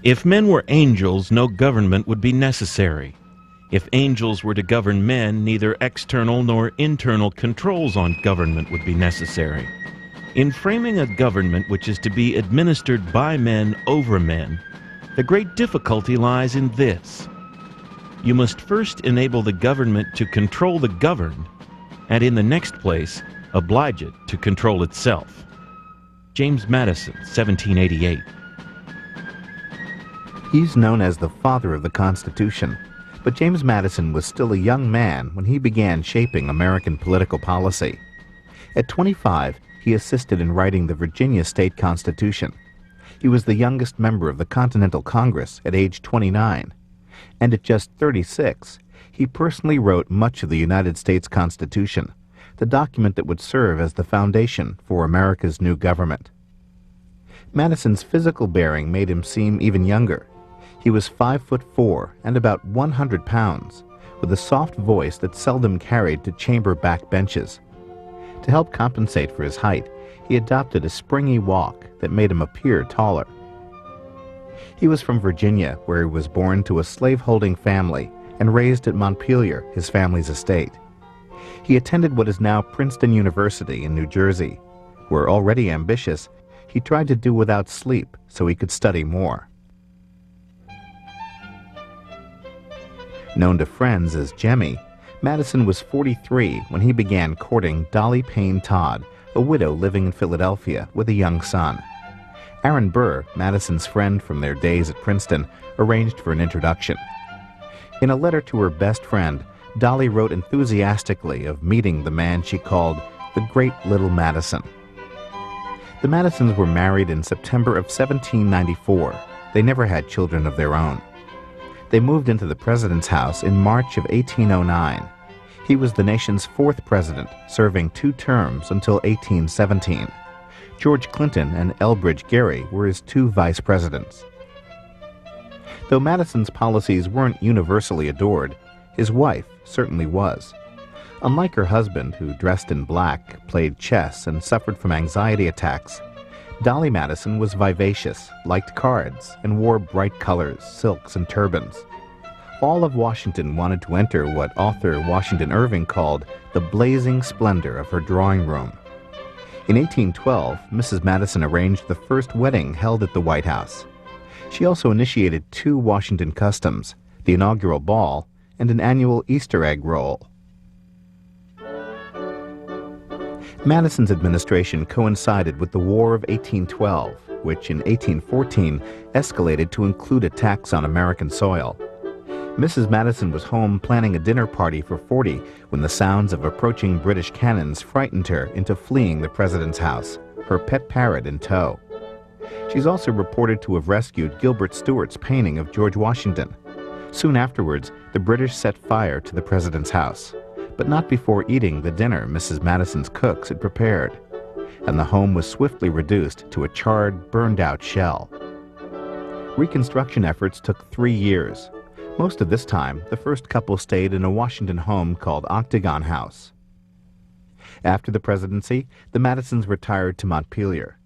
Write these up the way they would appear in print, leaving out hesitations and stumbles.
If men were angels, no government would be necessary. If angels were to govern men, neither external nor internal controls on government would be necessary. In framing a government which is to be administered by men over men, the great difficulty lies in this. You must first enable the government to control the governed, and in the next place, oblige it to control itself. James Madison, 1788. He's known as the father of the Constitution, but James Madison was still a young man when he began shaping American political policy. At 25, he assisted in writing the Virginia State Constitution. He was the youngest member of the Continental Congress at age 29, and at just 36, he personally wrote much of the United States Constitution, the document that would serve as the foundation for America's new government. Madison's physical bearing made him seem even younger. He was 5'4" and about 100 pounds, with a soft voice that seldom carried to chamber back benches. To help compensate for his height, he adopted a springy walk that made him appear taller. He was from Virginia, where he was born to a slaveholding family and raised at Montpelier, his family's estate. He attended what is now Princeton University in New Jersey, where, already ambitious, he tried to do without sleep so he could study more. Known to friends as Jemmy, Madison was 43 when he began courting Dolly Payne Todd, a widow living in Philadelphia with a young son. Aaron Burr, Madison's friend from their days at Princeton, arranged for an introduction. In a letter to her best friend, Dolly wrote enthusiastically of meeting the man she called the Great Little Madison. The Madisons were married in September of 1794. They never had children of their own. They moved into the president's house in March of 1809. He was the nation's fourth president, serving 2 terms until 1817. George Clinton and Elbridge Gerry were his 2 vice presidents. Though Madison's policies weren't universally adored, his wife certainly was. Unlike her husband, who dressed in black, played chess, and suffered from anxiety attacks, Dolly Madison was vivacious, liked cards, and wore bright colors, silks, and turbans. All of Washington wanted to enter what author Washington Irving called the blazing splendor of her drawing room. In 1812, Mrs. Madison arranged the first wedding held at the White House. She also initiated 2 Washington customs, the inaugural ball and an annual Easter egg roll. Madison's administration coincided with the War of 1812, which in 1814 escalated to include attacks on American soil. Mrs. Madison was home planning a dinner party for 40 when the sounds of approaching British cannons frightened her into fleeing the president's house, her pet parrot in tow. She's also reported to have rescued Gilbert Stuart's painting of George Washington. Soon afterwards, the British set fire to the president's house, but not before eating the dinner Mrs. Madison's cooks had prepared, and the home was swiftly reduced to a charred, burned-out shell. Reconstruction efforts took 3 years. Most of this time, the first couple stayed in a Washington home called Octagon House. After the presidency, the Madisons retired to Montpelier.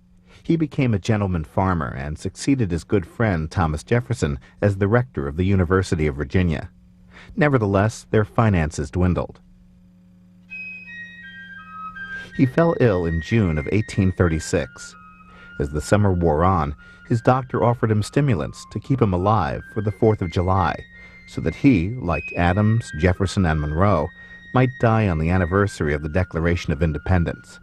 He became a gentleman farmer and succeeded his good friend Thomas Jefferson as the rector of the University of Virginia. Nevertheless, their finances dwindled. He fell ill in June of 1836. As the summer wore on, his doctor offered him stimulants to keep him alive for the 4th of July, so that he, like Adams, Jefferson, and Monroe, might die on the anniversary of the Declaration of Independence.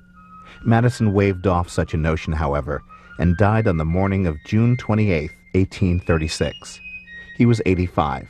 Madison waved off such a notion, however, and died on the morning of June 28, 1836. He was 85.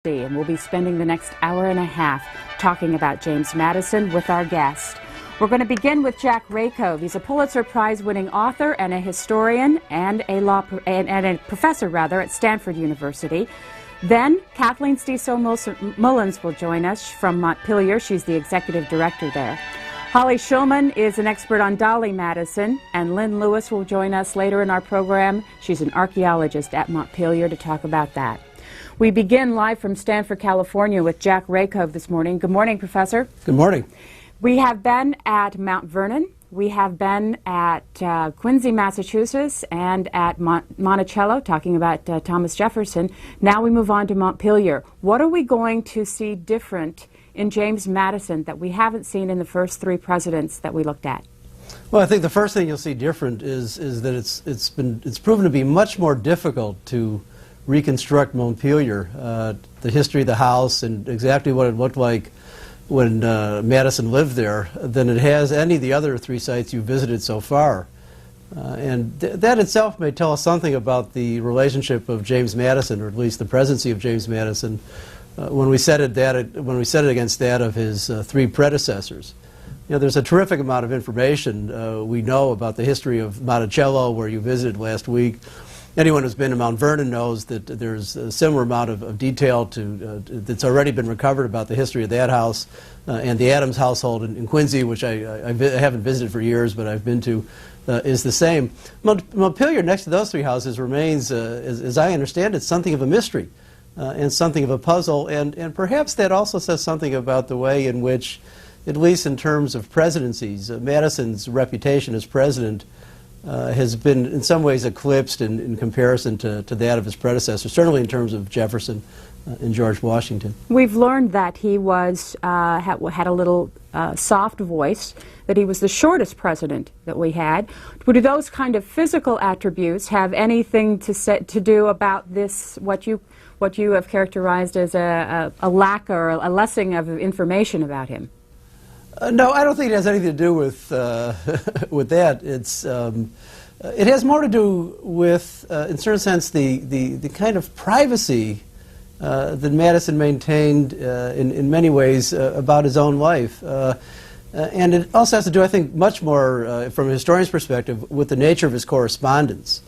University, and we'll be spending the next hour and a half talking about James Madison with our guest. We're going to begin with Jack Rakove. He's a Pulitzer Prize-winning author and a historian and a professor at Stanford University. Then Kathleen Steso-Mullins will join us from Montpelier. She's the executive director there. Holly Shulman is an expert on Dolly Madison, and Lynn Lewis will join us later in our program. She's an archaeologist at Montpelier to talk about that. We begin live from Stanford, California with Jack Rakove this morning. Good morning, Professor. Good morning. We have been at Mount Vernon. We have been at Quincy, Massachusetts, and at Monticello, talking about Thomas Jefferson. Now we move on to Montpelier. What are we going to see different in James Madison that we haven't seen in the first three presidents that we looked at? Well, I think the first thing you'll see different is that it's proven to be much more difficult to reconstruct Montpelier, the history of the house and exactly what it looked like when Madison lived there, than it has any of the other three sites you've visited so far. That itself may tell us something about the relationship of James Madison, or at least the presidency of James Madison, when we set it against that of his three predecessors. You know, there's a terrific amount of information we know about the history of Monticello, where you visited last week. Anyone who's been to Mount Vernon knows that there's a similar amount of detail that's already been recovered about the history of that house and the Adams household in Quincy, which I haven't visited for years, but I've been to, is the same. Montpelier, next to those three houses, remains, as I understand it, something of a mystery and something of a puzzle, and perhaps that also says something about the way in which, at least in terms of presidencies, Madison's reputation as president has been in some ways eclipsed in comparison to that of his predecessors, certainly in terms of Jefferson and George Washington. We've learned that he was had a little soft voice, that he was the shortest president that we had. Do those kind of physical attributes have anything to do about this, what you have characterized as a lack or a lessening of information about him? No, I don't think it has anything to do with with that. It has more to do with, in a certain sense, the kind of privacy that Madison maintained in many ways about his own life. And it also has to do, I think, much more, from a historian's perspective, with the nature of his correspondence.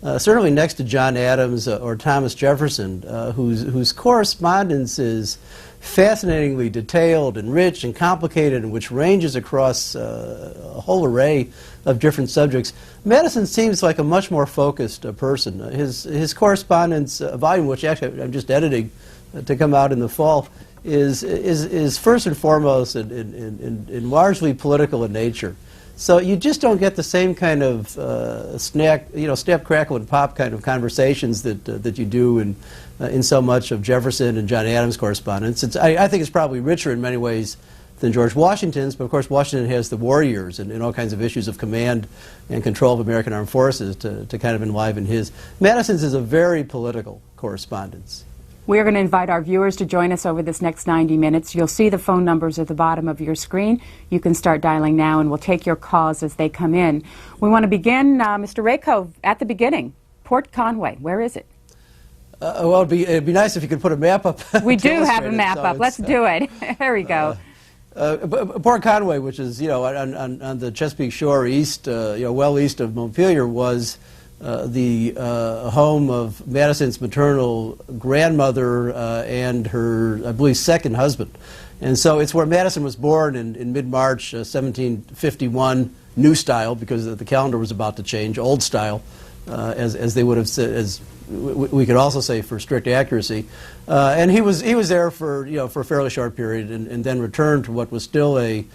Certainly next to John Adams or Thomas Jefferson, whose correspondence is fascinatingly detailed and rich and complicated, and which ranges across a whole array of different subjects. Madison seems like a much more focused person. His correspondence volume, which actually I'm just editing to come out in the fall, is first and foremost and largely political in nature. So you just don't get the same kind of snap, crackle, and pop kind of conversations that you do in so much of Jefferson and John Adams' correspondence. I think it's probably richer in many ways than George Washington's, but of course Washington has the war years and all kinds of issues of command and control of American armed forces to kind of enliven his. Madison's is a very political correspondence. We are going to invite our viewers to join us over this next 90 minutes. You'll see the phone numbers at the bottom of your screen. You can start dialing now, and we'll take your calls as they come in. We want to begin, Mr. Rakove, at the beginning. Port Conway, where is it? Well, it'd be nice if you could put a map up. We do have a map up. Let's do it. There we go. Port Conway, which is, on the Chesapeake shore east, well east of Montpelier, was the home of Madison's maternal grandmother and her, I believe, second husband. And so it's where Madison was born in mid-March 1751, new style, because the calendar was about to change, old style, as they would have said, as we could also say for strict accuracy. And he was there for a fairly short period, and then returned to what was still a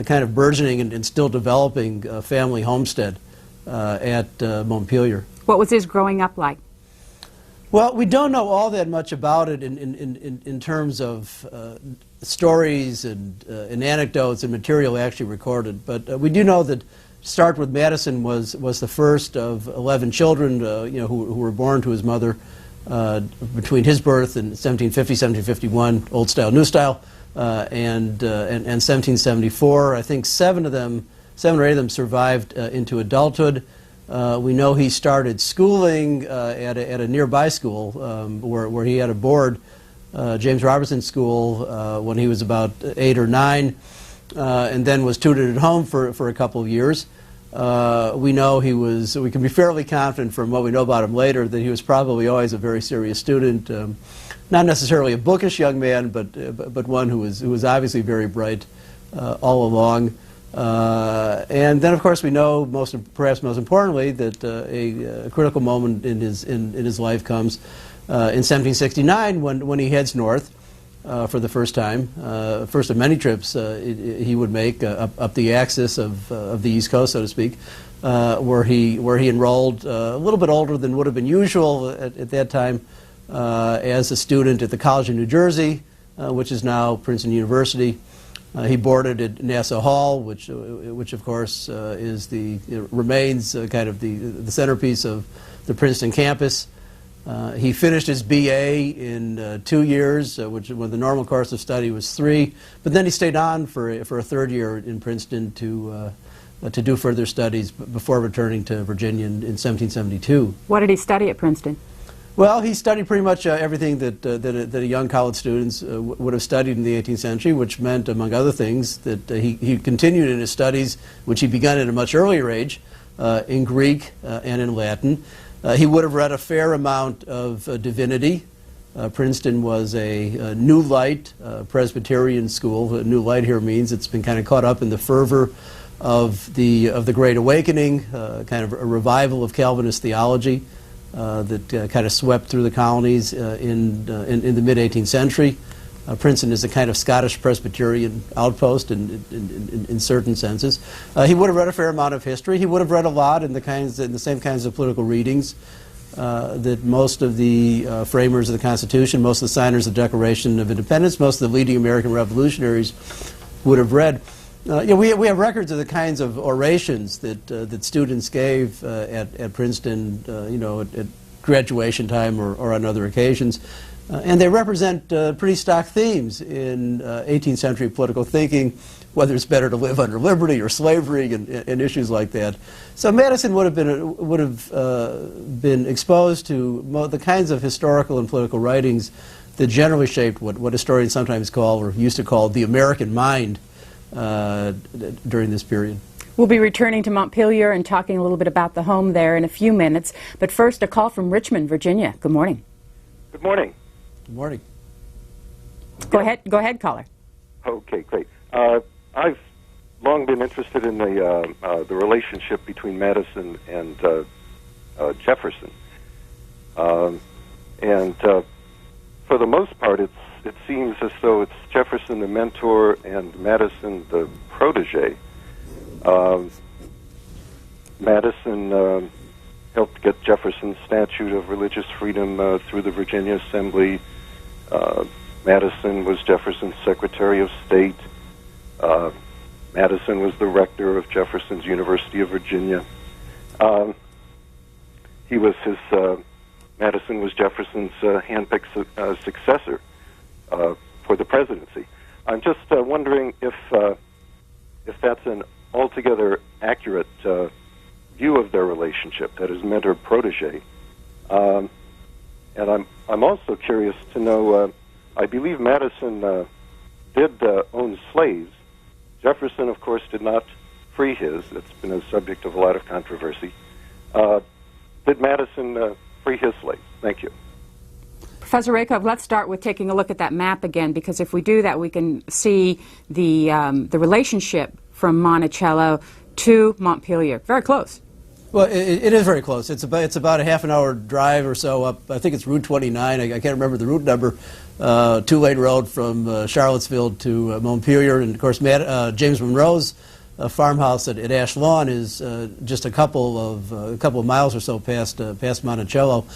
kind of burgeoning and still developing family homestead at Montpelier. What was his growing up like? Well, we don't know all that much about it in terms of stories and anecdotes and material actually recorded, but we do know that start with Madison was the first of 11 children who were born to his mother between his birth in 1750, 1751, old style, new style, and 1774. I think 7 or 8 of them survived into adulthood. We know he started schooling at a nearby school where he had a board James Robertson School when he was about 8 or 9, and then was tutored at home for a couple of years. We know we can be fairly confident from what we know about him later that he was probably always a very serious student, not necessarily a bookish young man, but one who was obviously very bright all along. And then, of course, we know perhaps most importantly that a critical moment in his life comes in 1769 when he heads north for the first time, first of many trips he would make up the axis of the East Coast, so to speak, where he enrolled a little bit older than would have been usual at that time as a student at the College of New Jersey, which is now Princeton University. He boarded at Nassau Hall, which of course remains kind of the centerpiece of the Princeton campus. He finished his BA in 2 years, when the normal course of study was 3. But then he stayed on for a 3rd year in Princeton to do further studies before returning to Virginia in 1772. What did he study at Princeton? Well, he studied pretty much everything that a young college students would have studied in the 18th century, which meant, among other things, that he continued in his studies, which he began at a much earlier age, in Greek and in Latin. He would have read a fair amount of divinity. Princeton was a New Light Presbyterian school. New Light here means it's been kind of caught up in the fervor of the Great Awakening, kind of a revival of Calvinist theology that kind of swept through the colonies in the mid-18th century. Princeton is a kind of Scottish Presbyterian outpost in certain senses. He would have read a fair amount of history. He would have read a lot in the same kinds of political readings that most of the framers of the Constitution, most of the signers of the Declaration of Independence, most of the leading American revolutionaries would have read. We have records of the kinds of orations that students gave at Princeton, at graduation time or on other occasions. And they represent pretty stock themes in 18th century political thinking, whether it's better to live under liberty or slavery and issues like that. So Madison would have been exposed to the kinds of historical and political writings that generally shaped what historians sometimes call, or used to call, the American mind during this period. We'll be returning to Montpelier and talking a little bit about the home there in a few minutes. But first, a call from Richmond, Virginia. Good morning. Good morning. Good morning. Go ahead, caller. Okay, great. I've long been interested in the relationship between Madison and Jefferson, and for the most part, it seems as though it's Jefferson the mentor and Madison the protege. Madison helped get Jefferson's Statute of Religious Freedom through the Virginia Assembly. Madison was Jefferson's Secretary of State. Madison was the rector of Jefferson's University of Virginia. Madison was Jefferson's handpicked successor for the presidency. I'm just wondering if that's an altogether accurate view of their relationship, that is, mentor-protege. And I'm also curious to know, I believe Madison did own slaves. Jefferson, of course, did not free his. It's been a subject of a lot of controversy. Did Madison free his slaves? Thank you. Professor Rakov, let's start with taking a look at that map again, because if we do that, we can see the relationship from Monticello to Montpelier. Very close. Well, it is very close. It's about a half-an-hour drive or so up. I think it's Route 29. I can't remember the route number. Two-lane road from Charlottesville to Montpelier, and of course, James Monroe's farmhouse at Ash Lawn is just a couple of miles or so past Monticello.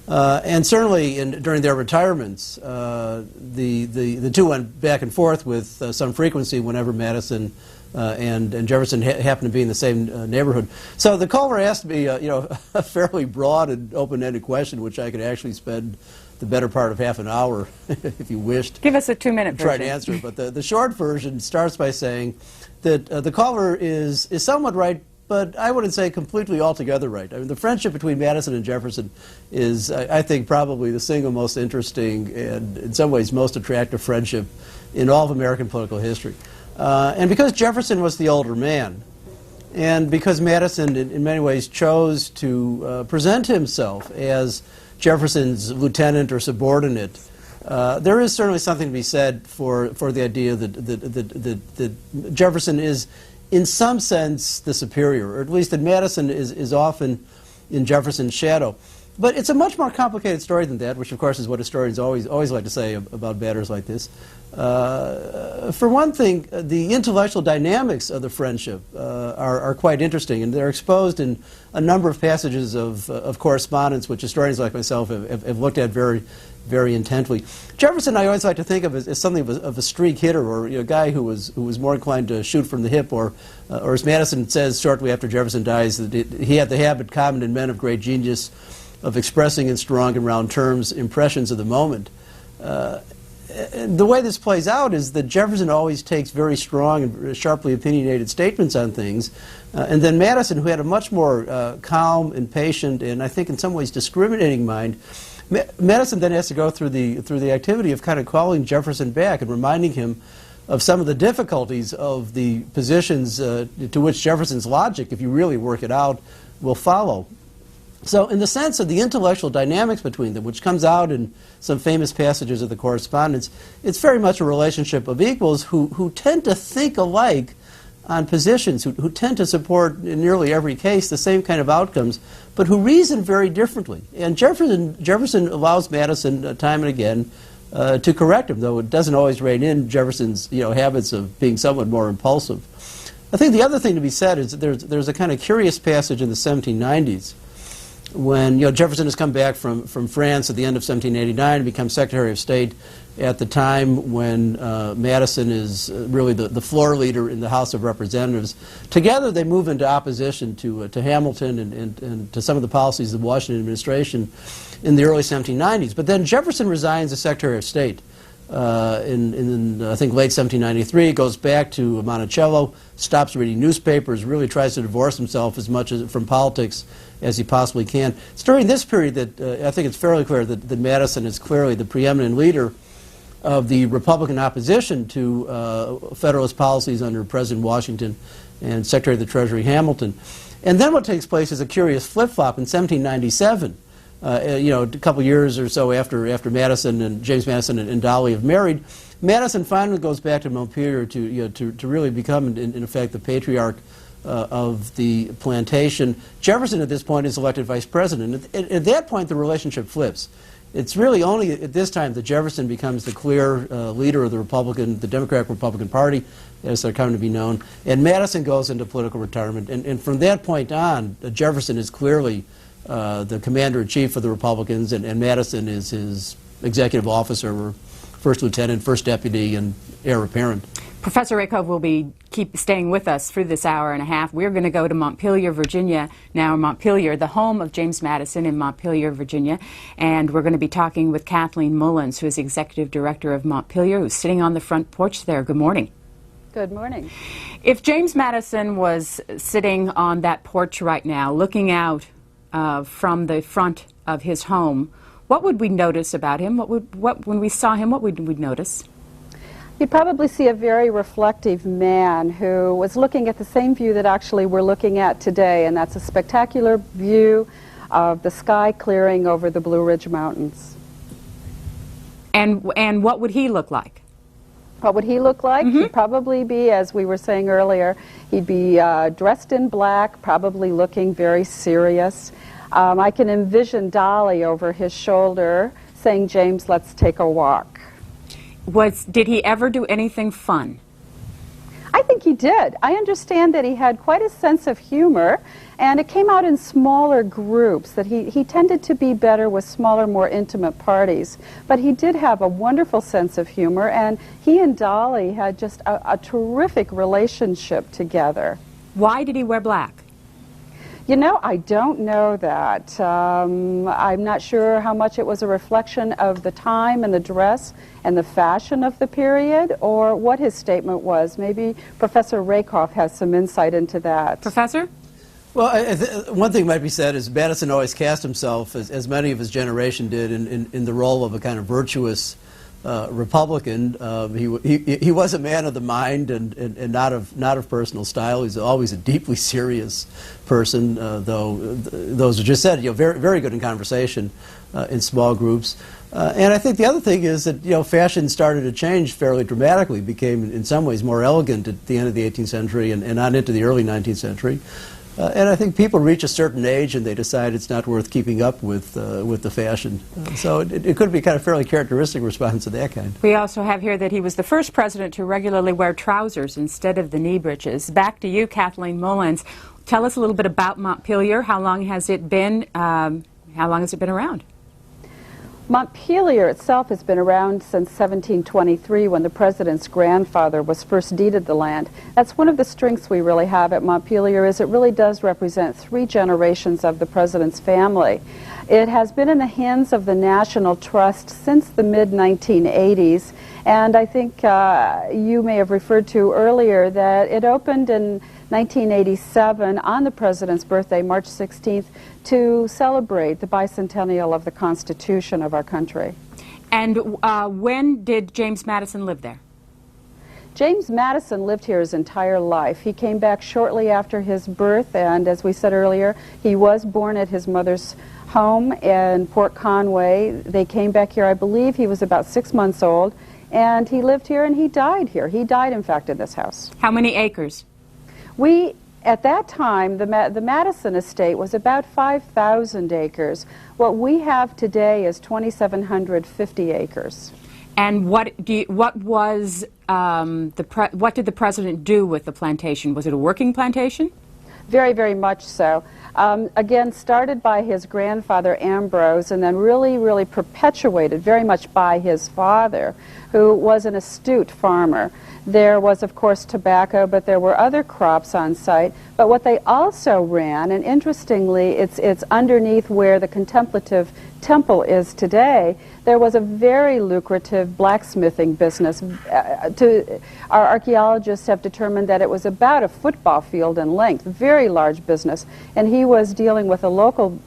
And certainly during their retirements, the two went back and forth with some frequency whenever Madison and Jefferson happened to be in the same neighborhood. So the caller asked me, a fairly broad and open-ended question, which I could actually spend the better part of half an hour, if you wished. Give us a 2-minute version. Try to answer, but the short version starts by saying that the caller is somewhat right, but I wouldn't say completely altogether right. I mean, the friendship between Madison and Jefferson is, I think, probably the single most interesting and, in some ways, most attractive friendship in all of American political history. And because Jefferson was the older man, and because Madison, in many ways, chose to present himself as Jefferson's lieutenant or subordinate, there is certainly something to be said for the idea that Jefferson is, in some sense, the superior, or at least that Madison is often in Jefferson's shadow. But it's a much more complicated story than that, which, of course, is what historians always like to say about matters like this. For one thing, the intellectual dynamics of the friendship are quite interesting, and they're exposed in a number of passages of correspondence, which historians like myself have looked at very intently. Jefferson, I always like to think of as something of a streak hitter, or a guy who was more inclined to shoot from the hip, or as Madison says shortly after Jefferson dies, that he had the habit common in men of great genius of expressing in strong and round terms impressions of the moment. The way this plays out is that Jefferson always takes very strong and sharply opinionated statements on things, and then Madison, who had a much more calm and patient and I think in some ways discriminating mind, Madison then has to go through the activity of kind of calling Jefferson back and reminding him of some of the difficulties of the positions to which Jefferson's logic, if you really work it out, will follow. So in the sense of the intellectual dynamics between them, which comes out in some famous passages of the correspondence, it's very much a relationship of equals who tend to think alike on positions, who tend to support in nearly every case the same kind of outcomes, but who reason very differently. And Jefferson allows Madison time and again to correct him, though it doesn't always rein in Jefferson's habits of being somewhat more impulsive. I think the other thing to be said is that there's a kind of curious passage in the 1790s when Jefferson has come back from France at the end of 1789 and becomes Secretary of State at the time when Madison is really the floor leader in the House of Representatives. Together they move into opposition to Hamilton and to some of the policies of the Washington administration in the early 1790s. But then Jefferson resigns as Secretary of State in I think late 1793, goes back to Monticello, stops reading newspapers, really tries to divorce himself as much from politics as he possibly can. It's during this period that I think it's fairly clear that Madison is clearly the preeminent leader of the Republican opposition to Federalist policies under President Washington and Secretary of the Treasury Hamilton. And then what takes place is a curious flip-flop in 1797. A couple years or so after Madison and James Madison and Dolly have married, Madison finally goes back to Montpelier to really become, in effect, the patriarch of the plantation. Jefferson, at this point, is elected vice president. At that point, the relationship flips. It's really only at this time that Jefferson becomes the clear leader of the Democratic Republican Party, as they're coming to be known, and Madison goes into political retirement. And from that point on, Jefferson is clearly the commander-in-chief of the Republicans, and Madison is his executive officer, or first lieutenant, first deputy, and heir apparent. Professor Rakoff will keep staying with us through this hour and a half. We're going to go to Montpelier, Virginia, now Montpelier, the home of James Madison in Montpelier, Virginia, and we're going to be talking with Kathleen Mullins, who is Executive Director of Montpelier, who's sitting on the front porch there. Good morning. Good morning. If James Madison was sitting on that porch right now, looking out from the front of his home, what would we notice about him? When we saw him, what would we notice? You'd probably see a very reflective man who was looking at the same view that actually we're looking at today, and that's a spectacular view of the sky clearing over the Blue Ridge Mountains. And what would he look like? What would he look like? Mm-hmm. He'd probably be, as we were saying earlier, he'd be dressed in black, probably looking very serious. I can envision Dolly over his shoulder saying, "James, let's take a walk." Did he ever do anything fun? I think he did. I understand that he had quite a sense of humor, and it came out in smaller groups, that he tended to be better with smaller, more intimate parties. But he did have a wonderful sense of humor, and he and Dolly had just a terrific relationship together. Why did he wear black? You know, I don't know that. I'm not sure how much it was a reflection of the time and the dress and the fashion of the period, or what his statement was. Maybe Professor Rakoff has some insight into that. Professor? Well, one thing might be said is Madison always cast himself, as many of his generation did, in the role of a kind of virtuous Republican. He was a man of the mind and not of personal style. He's always a deeply serious person, though those who just said, very, very good in conversation in small groups. And I think the other thing is that fashion started to change fairly dramatically, became in some ways more elegant at the end of the 18th century and on into the early 19th century. And I think people reach a certain age and they decide it's not worth keeping up with the fashion. So it could be kind of fairly characteristic response to that kind. We also have here that he was the first president to regularly wear trousers instead of the knee breeches. Back to you, Kathleen Mullins. Tell us a little bit about Montpelier. How long has it been? How long has it been around? Montpelier itself has been around since 1723, when the president's grandfather was first deeded the land. That's one of the strengths we really have at Montpelier, is it really does represent 3 generations of the president's family. It has been in the hands of the National Trust since the mid-1980s, and I think you may have referred to earlier that it opened in 1987 on the president's birthday, March 16th, to celebrate the bicentennial of the Constitution of our country. And when did James Madison live there? James Madison lived here his entire life. He came back shortly after his birth, and as we said earlier, he was born at his mother's home in Port Conway. They came back here, I believe he was about 6 months old, and he lived here and he died here. He died, in fact, in this house. How many acres? At that time, the Madison estate was about 5,000 acres. What we have today is 2,750 acres. And what did the president do with the plantation? Was it a working plantation? Very, very much so. Again, started by his grandfather Ambrose, and then really, really perpetuated very much by his father, who was an astute farmer. There was, of course, tobacco, but there were other crops on site. But what they also ran, and interestingly, it's underneath where the contemplative temple is today, there was a very lucrative blacksmithing business. Our archaeologists have determined that it was about a football field in length, very large business. And he was dealing with the local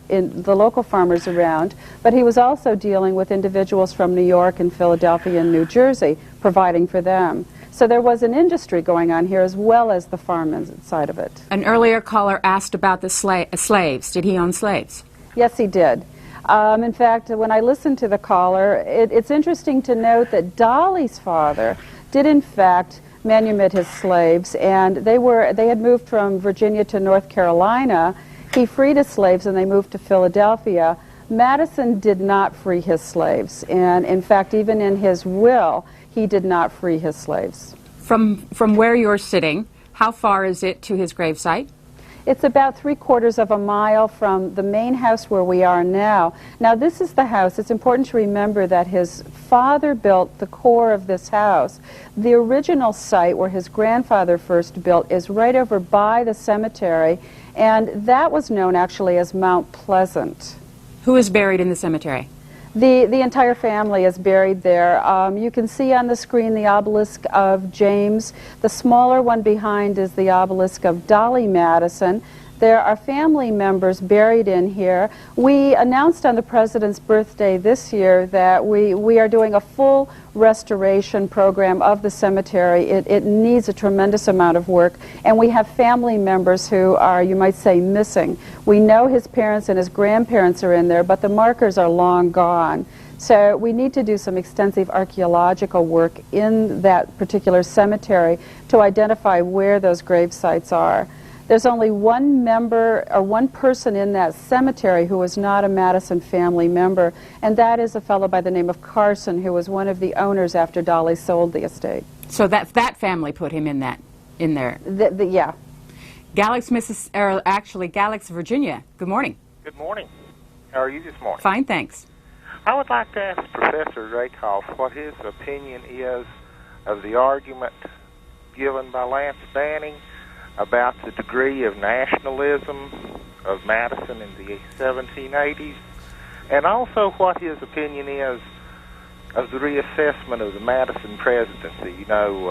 farmers around, but he was also dealing with individuals from New York and Philadelphia and New Jersey, providing for them. So there was an industry going on here as well as the farm side of it. An earlier caller asked about the slaves. Did he own slaves? Yes, he did. In fact, when I listened to the caller, it's interesting to note that Dolly's father did in fact manumit his slaves, and they had moved from Virginia to North Carolina. He freed his slaves and they moved to Philadelphia. Madison did not free his slaves, and in fact, even in his will, he did not free his slaves. From where you're sitting, how far is it to his gravesite? It's about 3/4 of a mile from the main house where we are now. Now, this is the house. It's important to remember that his father built the core of this house. The original site where his grandfather first built is right over by the cemetery, and that was known actually as Mount Pleasant. Who is buried in the cemetery? The entire family is buried there. You can see on the screen the obelisk of James. The smaller one behind is the obelisk of Dolly Madison. There are family members buried in here. We announced on the President's birthday this year that we are doing a full restoration program of the cemetery. It needs a tremendous amount of work, and we have family members who are, you might say, missing. We know his parents and his grandparents are in there, but the markers are long gone. So we need to do some extensive archaeological work in that particular cemetery to identify where those grave sites are. There's only one member or one person in that cemetery who is not a Madison family member, and that is a fellow by the name of Carson, who was one of the owners after Dolly sold the estate. So that family put him in there. Yeah. Galax, Galax, Virginia. Good morning. Good morning. How are you this morning? Fine, thanks. I would like to ask Professor Rakoff what his opinion is of the argument given by Lance Banning about the degree of nationalism of Madison in the 1780s, and also what his opinion is of the reassessment of the Madison presidency. You know,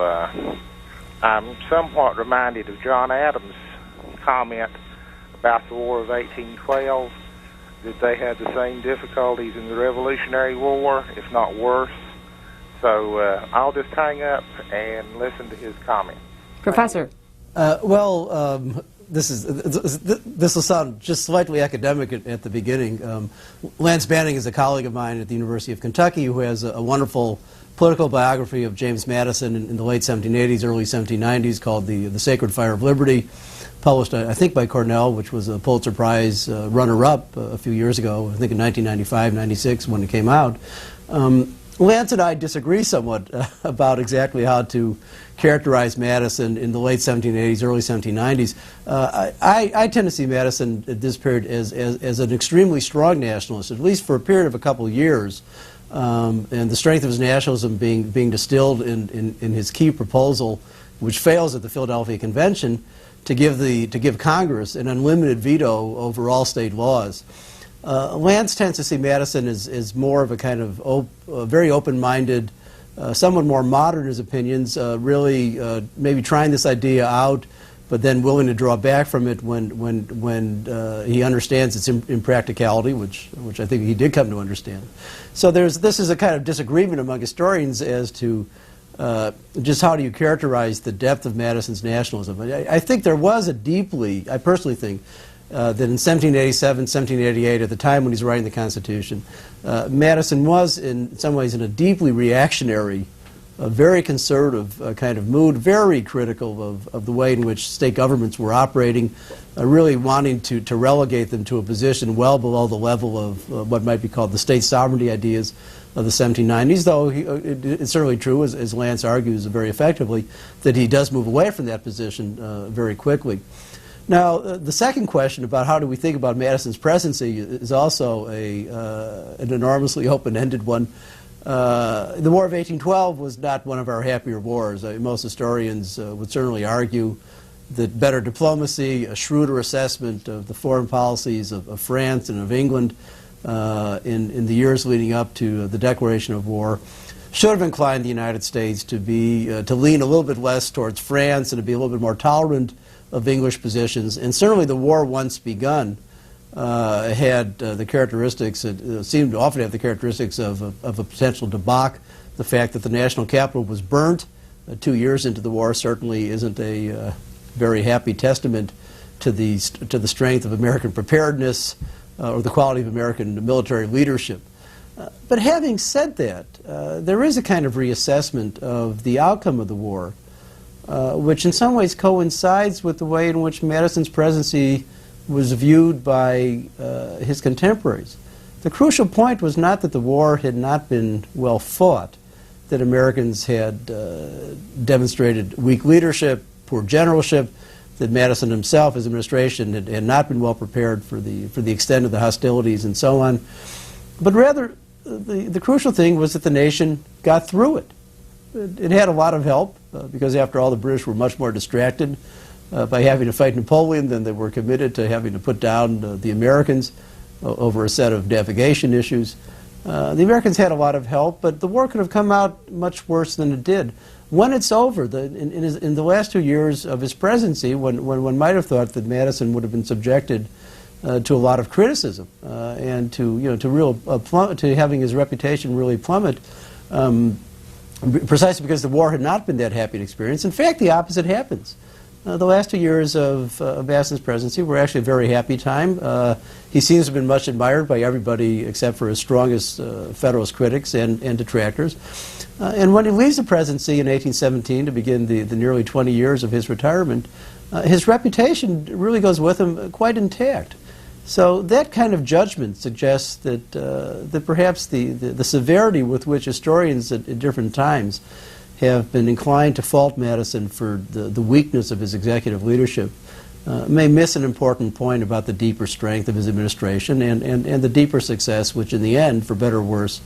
I'm somewhat reminded of John Adams' comment about the War of 1812, that they had the same difficulties in the Revolutionary War, if not worse. So I'll just hang up and listen to his comments. Professor. This will sound just slightly academic at the beginning. Lance Banning is a colleague of mine at the University of Kentucky who has a wonderful political biography of James Madison in the late 1780s, early 1790s called The Sacred Fire of Liberty, published, I think, by Cornell, which was a Pulitzer Prize runner-up a few years ago, I think in 1995, 96 when it came out. Lance and I disagree somewhat about exactly how to characterize Madison in the late 1780s, early 1790s. I tend to see Madison at this period as an extremely strong nationalist, at least for a period of a couple of years, and the strength of his nationalism being distilled in his key proposal, which fails at the Philadelphia Convention, to give Congress an unlimited veto over all state laws. Lance tends to see Madison as more of a kind of very open-minded, somewhat more modern in his opinions, really maybe trying this idea out, but then willing to draw back from it when he understands its impracticality, which I think he did come to understand. So this is a kind of disagreement among historians as to just how do you characterize the depth of Madison's nationalism. I think there was I personally think, that in 1787, 1788, at the time when he's writing the Constitution, Madison was in some ways in a deeply reactionary, very conservative kind of mood, very critical of the way in which state governments were operating, really wanting to relegate them to a position well below the level of what might be called the state sovereignty ideas of the 1790s, though it's certainly true, as Lance argues very effectively, that he does move away from that position very quickly. Now, the second question about how do we think about Madison's presidency is also an enormously open-ended one. The War of 1812 was not one of our happier wars. Most historians would certainly argue that better diplomacy, a shrewder assessment of the foreign policies of France and of England in the years leading up to the declaration of war should have inclined the United States to lean a little bit less towards France and to be a little bit more tolerant of English positions. And certainly the war, once begun, had the characteristics, seemed to often have the characteristics of a potential debacle. The fact that the national capital was burnt 2 years into the war certainly isn't a very happy testament to the strength of American preparedness or the quality of American military leadership. But having said that, there is a kind of reassessment of the outcome of the war, which in some ways coincides with the way in which Madison's presidency was viewed by his contemporaries. The crucial point was not that the war had not been well fought, that Americans had demonstrated weak leadership, poor generalship, that Madison himself, his administration, had not been well prepared for the extent of the hostilities and so on. But rather, the crucial thing was that the nation got through it. It had a lot of help, because after all, the British were much more distracted by having to fight Napoleon than they were committed to having to put down the Americans over a set of navigation issues. The Americans had a lot of help, but the war could have come out much worse than it did. When it's over, in the last 2 years of his presidency, when one might have thought that Madison would have been subjected to a lot of criticism and to having his reputation really plummet, precisely because the war had not been that happy an experience. In fact, the opposite happens. The last 2 years of Madison's presidency were actually a very happy time. He seems to have been much admired by everybody except for his strongest Federalist critics and detractors. And when he leaves the presidency in 1817 to begin the nearly 20 years of his retirement, his reputation really goes with him quite intact. So that kind of judgment suggests that perhaps the severity with which historians at different times have been inclined to fault Madison for the weakness of his executive leadership may miss an important point about the deeper strength of his administration and the deeper success which in the end, for better or worse,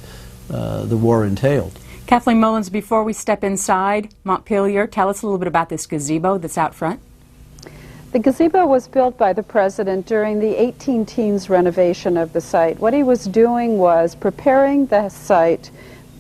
the war entailed. Kathleen Mullins, before we step inside Montpelier, tell us a little bit about this gazebo that's out front. The gazebo was built by the president during the 18-teens renovation of the site. What he was doing was preparing the site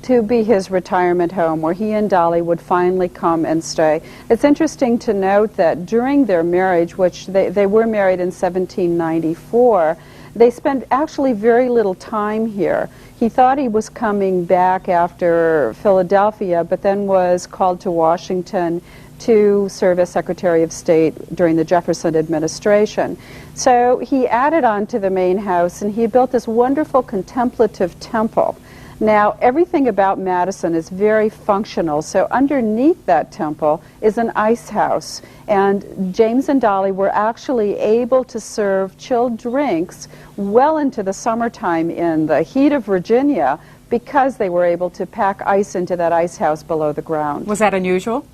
to be his retirement home where he and Dolly would finally come and stay. It's interesting to note that during their marriage, which they were married in 1794, they spent actually very little time here. He thought he was coming back after Philadelphia, but then was called to Washington to serve as Secretary of State during the Jefferson administration. So he added on to the main house, and he built this wonderful contemplative temple. Now, everything about Madison is very functional, so underneath that temple is an ice house, and James and Dolly were actually able to serve chilled drinks well into the summertime in the heat of Virginia because they were able to pack ice into that ice house below the ground. Was that unusual?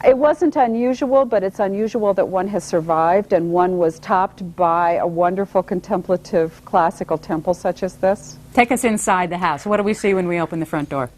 It wasn't unusual, but it's unusual that one has survived, and one was topped by a wonderful contemplative classical temple such as this. Take us inside the house. What do we see when we open the front door?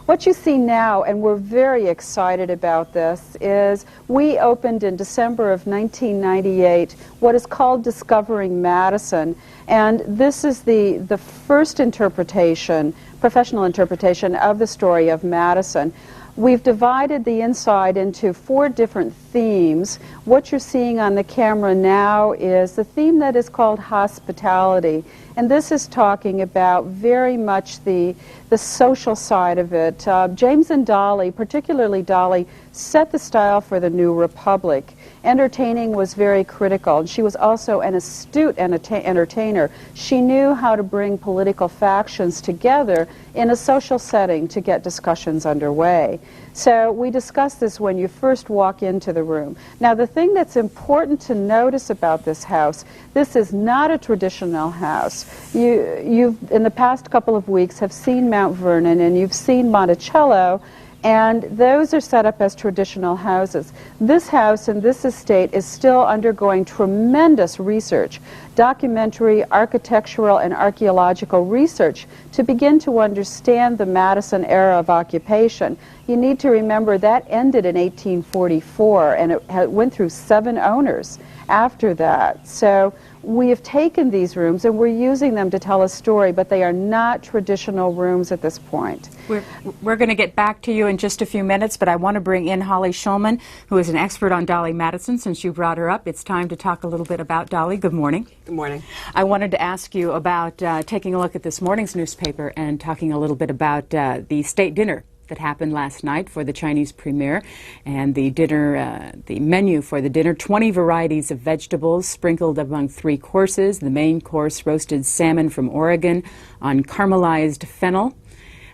What you see now, and we're very excited about this, is we opened in December of 1998 what is called Discovering Madison, and this is the first interpretation, professional interpretation of the story of Madison. We've divided the inside into 4 different themes. What you're seeing on the camera now is the theme that is called hospitality. And this is talking about very much the social side of it. James and Dolly, particularly Dolly, set the style for the New Republic. Entertaining was very critical, and she was also an astute entertainer. She knew how to bring political factions together in a social setting to get discussions underway. So we discuss this when you first walk into the room. Now, the thing that's important to notice about this house, this is not a traditional house. You've in the past couple of weeks have seen Mount Vernon and you've seen Monticello, and those are set up as traditional houses. This house and this estate is still undergoing tremendous research, documentary, architectural, and archaeological research to begin to understand the Madison era of occupation. You need to remember that ended in 1844, and it went through 7 owners after that. So we have taken these rooms and we're using them to tell a story, but they are not traditional rooms at this point. We're going to get back to you in just a few minutes, but I want to bring in Holly Shulman, who is an expert on Dolly Madison. Since you brought her up, it's time to talk a little bit about Dolly. Good morning. Good morning. I wanted to ask you about taking a look at this morning's newspaper and talking a little bit about the state dinner that happened last night for the Chinese premier, and the dinner, the menu for the dinner, 20 varieties of vegetables sprinkled among 3 courses. The main course, roasted salmon from Oregon on caramelized fennel.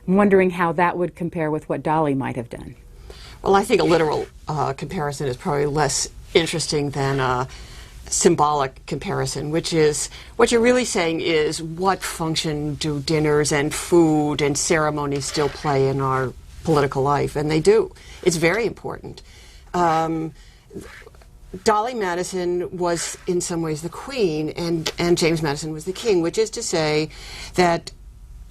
I'm wondering how that would compare with what Dolly might have done. Well, I think a literal comparison is probably less interesting than a symbolic comparison, which is what you're really saying is what function do dinners and food and ceremonies still play in our political life, and they do. It's very important. Dolly Madison was in some ways the queen, and James Madison was the king, which is to say that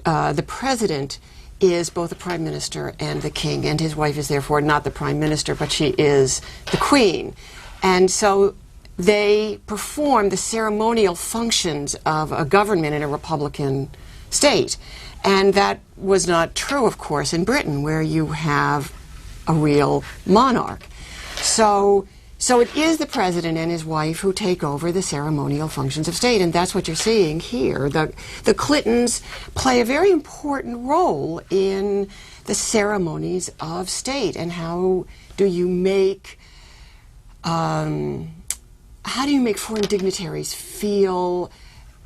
the president is both the prime minister and the king, and his wife is therefore not the prime minister, but she is the queen. And so they perform the ceremonial functions of a government in a republican state. And that was not true, of course, in Britain, where you have a real monarch. So it is the president and his wife who take over the ceremonial functions of state, and that's what you're seeing here. The Clintons play a very important role in the ceremonies of state, and how do you make foreign dignitaries feel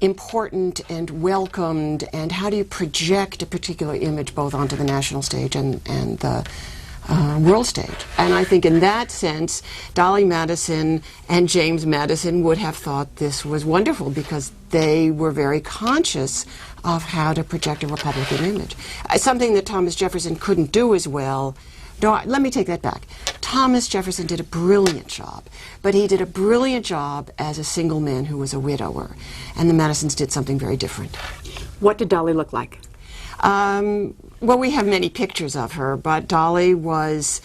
important and welcomed, and how do you project a particular image both onto the national stage and the world stage? And I think in that sense, Dolly Madison and James Madison would have thought this was wonderful because they were very conscious of how to project a Republican image. Something that Thomas Jefferson couldn't do as well. No, let me take that back. Thomas Jefferson did a brilliant job, but he did a brilliant job as a single man who was a widower, and the Madisons did something very different. What did Dolly look like? Well, we have many pictures of her, but Dolly was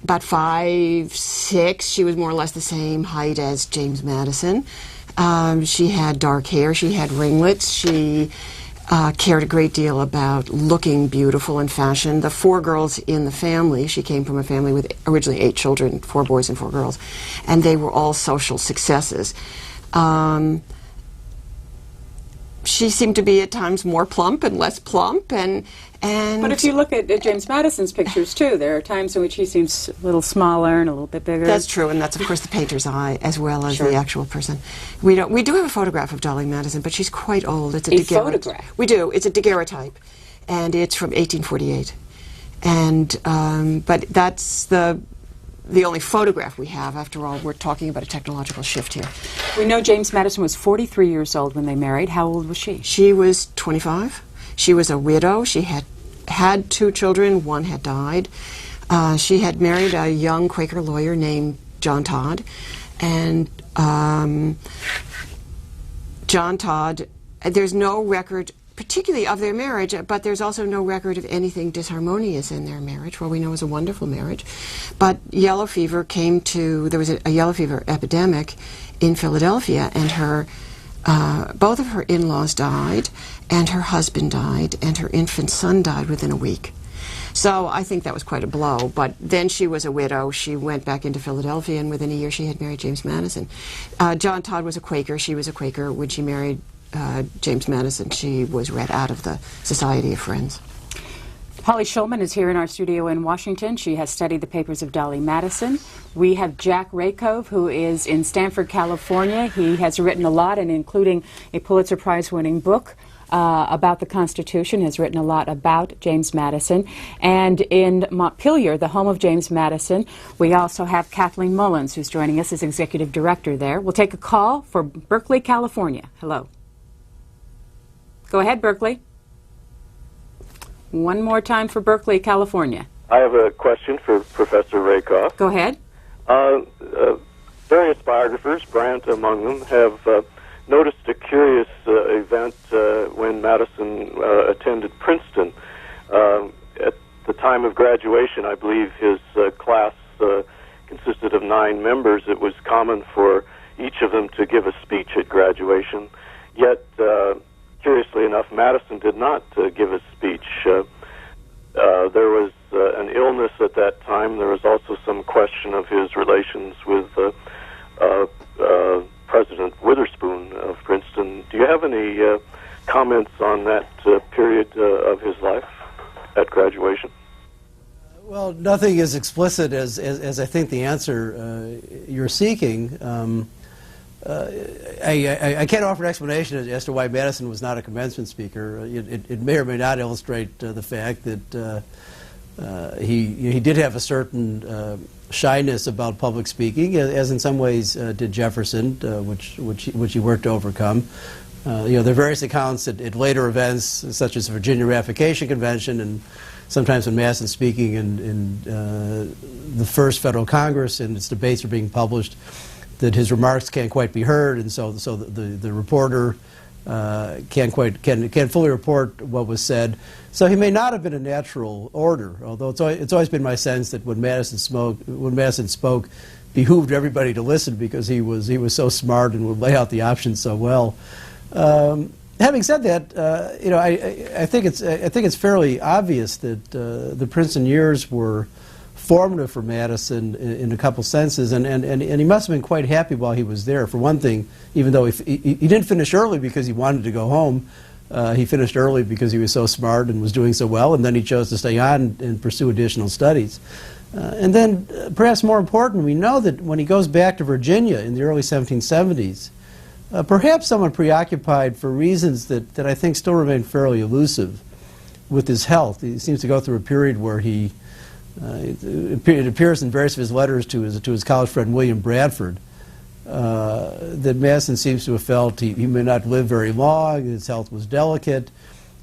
about 5'6". She was more or less the same height as James Madison. She had dark hair. She had ringlets. She cared a great deal about looking beautiful and fashion. The 4 girls in the family, she came from a family with originally 8 children, 4 boys and 4 girls, and they were all social successes. She seemed to be at times more plump and less plump, and But if you look at James Madison's pictures too, there are times in which he seems a little smaller and a little bit bigger. That's true, and that's of course the painter's eye as well as Sure. the actual person. We do have a photograph of Dolly Madison, but she's quite old. It's a photograph? We do. It's a daguerreotype, and it's from 1848. And but that's the only photograph we have. After all, we're talking about a technological shift here. We know James Madison was 43 years old when they married. How old was she? She was 25. She was a widow. She had 2 children. One had died. She had married a young Quaker lawyer named John Todd. And John Todd, there's no record particularly of their marriage, but there's also no record of anything disharmonious in their marriage. What we know is a wonderful marriage. But yellow fever there was a yellow fever epidemic in Philadelphia, and both of her in-laws died, and her husband died, and her infant son died within a week. So I think that was quite a blow. But then she was a widow. She went back into Philadelphia, and within a year she had married James Madison. John Todd was a Quaker. She was a Quaker. When she married James Madison, she was read out of the Society of Friends. Polly Schulman is here in our studio in Washington. She has studied the papers of Dolly Madison. We have Jack Rakove, who is in Stanford, California. He has written a lot, and including a Pulitzer Prize-winning book about the Constitution, has written a lot about James Madison. And in Montpelier, the home of James Madison, we also have Kathleen Mullins, who's joining us as executive director there. We'll take a call for Berkeley, California. Hello. Go ahead, Berkeley. One more time for Berkeley, California. I have a question for Professor Rakoff. Go ahead. Various biographers, Brandt among them, have noticed a curious event when Madison attended Princeton. At the time of graduation, I believe his class consisted of 9 members. It was common for each of them to give a speech at graduation. Yet, curiously enough, Madison did not give a speech. There was an illness at that time. There was also some question of his relations with President Witherspoon of Princeton. Do you have any comments on that period of his life at graduation? Well, nothing as explicit as I think the answer you're seeking. I can't offer an explanation as to why Madison was not a commencement speaker. It may or may not illustrate the fact that he did have a certain shyness about public speaking, as in some ways did Jefferson, which he worked to overcome. There are various accounts at later events, such as the Virginia Ratification Convention, and sometimes when Madison speaking in the first federal Congress and its debates are being published, that his remarks can't quite be heard, and so the reporter can't fully report what was said. So he may not have been a natural orator, although it's always been my sense that when Madison spoke, behooved everybody to listen because he was so smart and would lay out the options so well. Having said that, I think it's fairly obvious that the Princeton years were formative for Madison in a couple senses, and he must have been quite happy while he was there. For one thing, even though he didn't finish early because he wanted to go home, he finished early because he was so smart and was doing so well, and then he chose to stay on and pursue additional studies. And then, perhaps more important, we know that when he goes back to Virginia in the early 1770s, perhaps somewhat preoccupied for reasons that I think still remain fairly elusive with his health. He seems to go through a period where it appears in various of his letters to his college friend William Bradford that Madison seems to have felt he may not live very long, his health was delicate.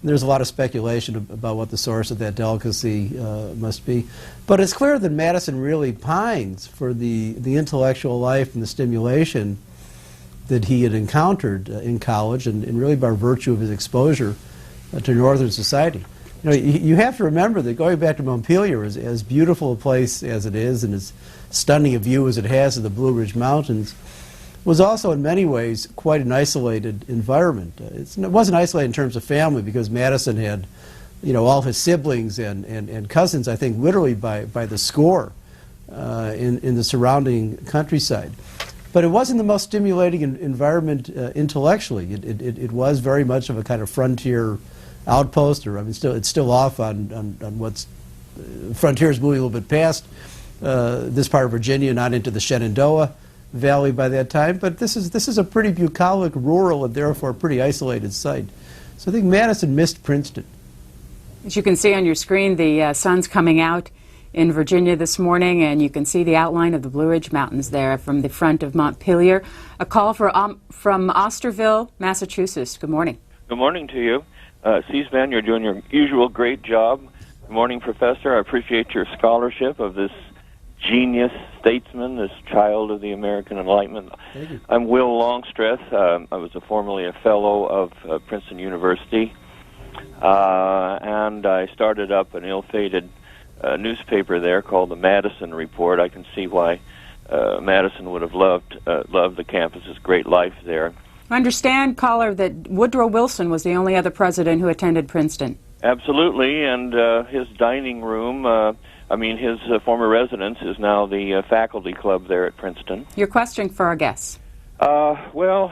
There's a lot of speculation about what the source of that delicacy must be. But it's clear that Madison really pines for the intellectual life and the stimulation that he had encountered in college, and really by virtue of his exposure to Northern society. You have to remember that going back to Montpelier, as beautiful a place as it is and as stunning a view as it has of the Blue Ridge Mountains, was also in many ways quite an isolated environment. It wasn't isolated in terms of family, because Madison had, all his siblings and cousins, I think, literally by the score in the surrounding countryside. But it wasn't the most stimulating environment intellectually. It was very much of a kind of frontier outpost, or it's still off on what's frontiers moving a little bit past this part of Virginia, not into the Shenandoah Valley by that time. But this is a pretty bucolic, rural, and therefore pretty isolated site. So I think Madison missed Princeton. As you can see on your screen, the sun's coming out in Virginia this morning, and you can see the outline of the Blue Ridge Mountains there from the front of Montpelier. A call from Osterville, Massachusetts. Good morning. Good morning to you. C-SPAN, you're doing your usual great job. Good morning, Professor. I appreciate your scholarship of this genius statesman, this child of the American Enlightenment. Thank you. I'm Will Longstreth. I was formerly a fellow of Princeton University, and I started up an ill-fated newspaper there called the Madison Report. I can see why Madison would have loved the campus's great life there. I understand, caller, that Woodrow Wilson was the only other president who attended Princeton. Absolutely, and his dining room, his former residence is now the faculty club there at Princeton. Your question for our guests. Well,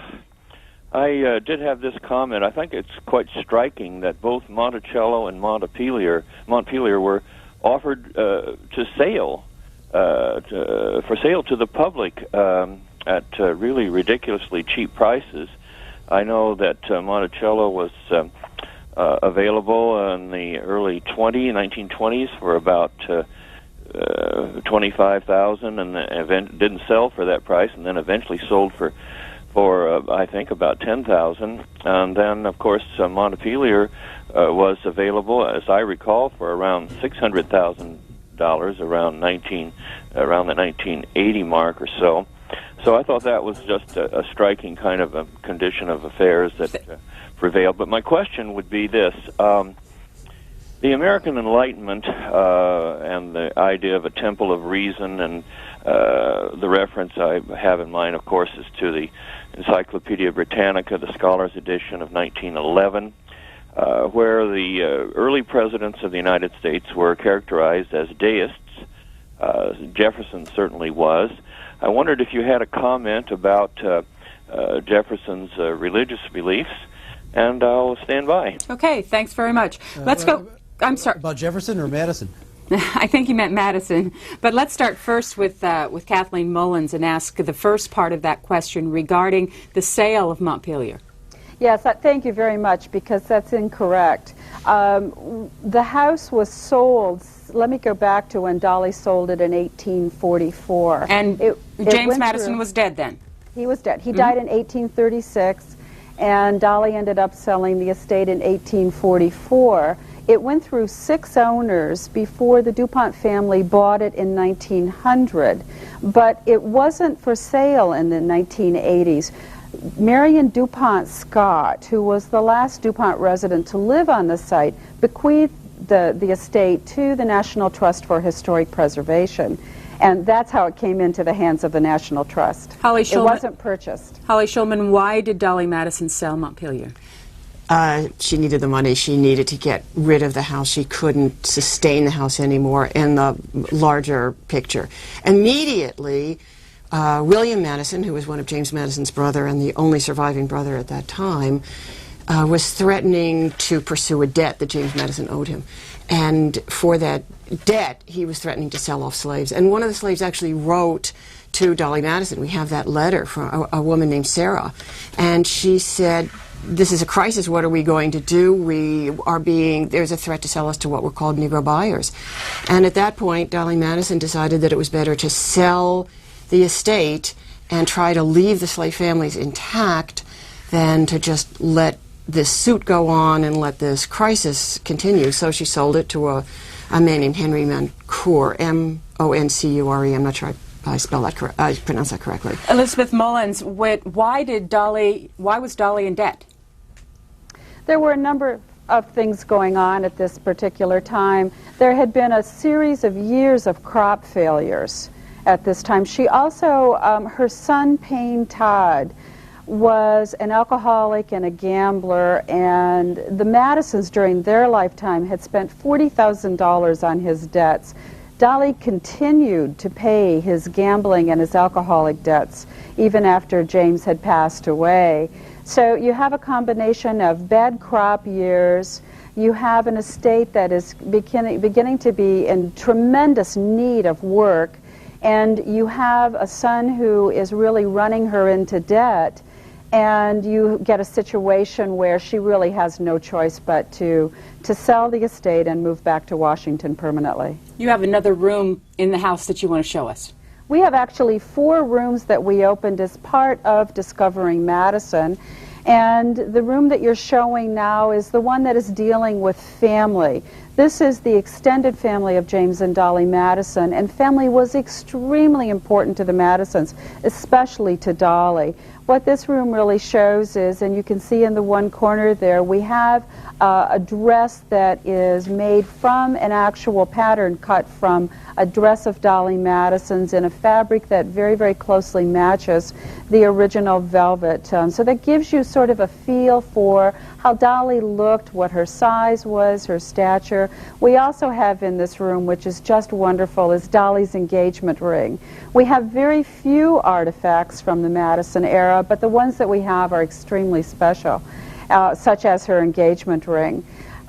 I did have this comment. I think it's quite striking that both Monticello and Montpelier were offered for sale to the public at really ridiculously cheap prices. I know that Monticello was available in the early 1920s for about $25,000, and didn't sell for that price, and then eventually sold for I think about $10,000. And then, of course, Montpelier was available, as I recall, for around $600,000 around the 1980 mark or so. So I thought that was just a striking kind of a condition of affairs that prevailed. But my question would be this. The American Enlightenment and the idea of a temple of reason, and the reference I have in mind, of course, is to the Encyclopedia Britannica, the Scholars Edition of 1911, where the early presidents of the United States were characterized as deists. Jefferson certainly was. I wondered if you had a comment about Jefferson's religious beliefs, and I'll stand by. Okay, thanks very much. Let's go. I'm sorry. About Jefferson or Madison? I think you meant Madison. But let's start first with Kathleen Mullins and ask the first part of that question regarding the sale of Montpelier. Yes, thank you very much, because that's incorrect. The house was sold. Let me go back to when Dolly sold it in 1844. And James Madison was dead then? He was dead. He died in 1836, and Dolly ended up selling the estate in 1844. It went through 6 owners before the DuPont family bought it in 1900, but it wasn't for sale in the 1980s. Marion DuPont Scott, who was the last DuPont resident to live on the site, bequeathed the estate to the National Trust for Historic Preservation, and that's how it came into the hands of the National Trust. Holly Shulman, it wasn't purchased. Holly Shulman, why did Dolly Madison sell Montpelier? She needed the money. She needed to get rid of the house. She couldn't sustain the house anymore in the larger picture. Immediately, William Madison, who was one of James Madison's brother and the only surviving brother at that time, was threatening to pursue a debt that James Madison owed him. And for that debt, he was threatening to sell off slaves. And one of the slaves actually wrote to Dolly Madison. We have that letter from a woman named Sarah. And she said, "This is a crisis. What are we going to do? There's a threat to sell us to what were called Negro buyers." And at that point, Dolly Madison decided that it was better to sell the estate and try to leave the slave families intact than to just let this suit go on and let this crisis continue. So she sold it to a man named Henry Moncure, M-O-N-C-U-R-E. I'm not sure I pronounce that correctly. Elizabeth Mullins, why was Dolly in debt? There were a number of things going on at this particular time. There had been a series of years of crop failures. at this time. She also, her son Payne Todd was an alcoholic and a gambler, and the Madisons during their lifetime had spent $40,000 on his debts. Dolly continued to pay his gambling and his alcoholic debts even after James had passed away. So you have a combination of bad crop years, you have an estate that is beginning to be in tremendous need of work, and you have a son who is really running her into debt, and you get a situation where she really has no choice but to sell the estate and move back to Washington permanently. You have another room in the house that you want to show us. We have actually 4 rooms that we opened as part of Discovering Madison. And the room that you're showing now is the one that is dealing with family. This is the extended family of James and Dolly Madison, and family was extremely important to the Madisons, especially to Dolly. What this room really shows is, and you can see in the one corner there, we have a dress that is made from an actual pattern cut from a dress of Dolly Madison's in a fabric that very, very closely matches the original velvet. So that gives you sort of a feel for how Dolly looked, what her size was, her stature. We also have in this room, which is just wonderful, is Dolly's engagement ring. We have very few artifacts from the Madison era, but the ones that we have are extremely special, such as her engagement ring.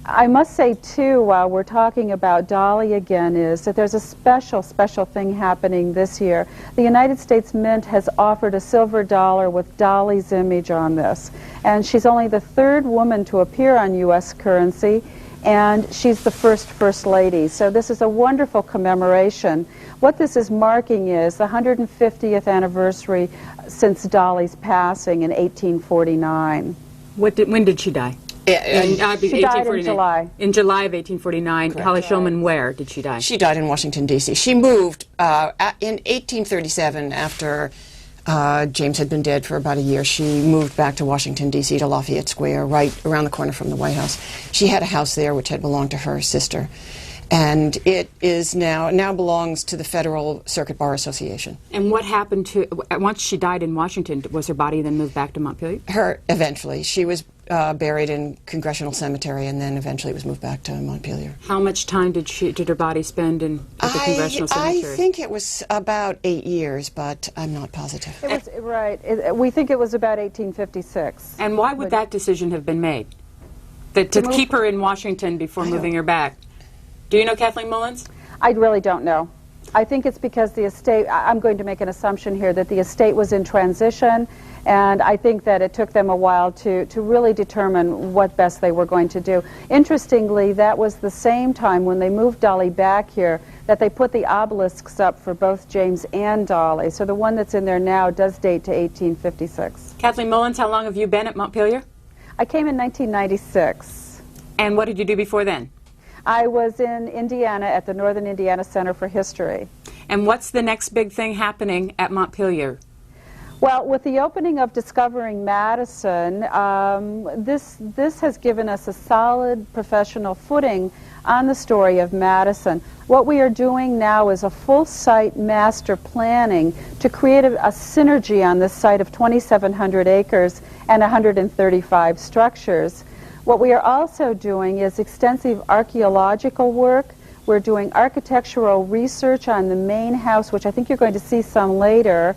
I must say, too, while we're talking about Dolly again, is that there's a special thing happening this year. The United States Mint has offered a silver dollar with Dolly's image on this. And she's only the 3rd woman to appear on U.S. currency, and she's the First Lady. So this is a wonderful commemoration. What this is marking is the 150th anniversary since Dolly's passing in 1849. When did she die? She died in July. In July of 1849. Correct. Holly Shulman, where did she die? She died in Washington, D.C. She moved in 1837 after James had been dead for about a year. She moved back to Washington, D.C. to Lafayette Square, right around the corner from the White House. She had a house there which had belonged to her sister. And it is now belongs to the Federal Circuit Bar Association. And what happened to, once she died in Washington, was her body then moved back to Montpelier? Eventually. She was buried in Congressional Cemetery, and then eventually was moved back to Montpelier. How much time did her body spend at the Congressional Cemetery? I think it was about 8 years, but I'm not positive. It was, right. We think it was about 1856. And why would that decision have been made? To keep her in Washington before moving her back? Do you know, Kathleen Mullins? I really don't know. I think it's because the estate, I'm going to make an assumption here, that the estate was in transition, and I think that it took them a while to really determine what best they were going to do. Interestingly, that was the same time when they moved Dolly back here that they put the obelisks up for both James and Dolly. So the one that's in there now does date to 1856. Kathleen Mullins, how long have you been at Montpelier? I came in 1996. And what did you do before then? I was in Indiana at the Northern Indiana Center for History. And what's the next big thing happening at Montpelier? Well, with the opening of Discovering Madison, this has given us a solid professional footing on the story of Madison. What we are doing now is a full site master planning to create a synergy on this site of 2,700 acres and 135 structures. What we are also doing is extensive archaeological work. We're doing architectural research on the main house, which I think you're going to see some later.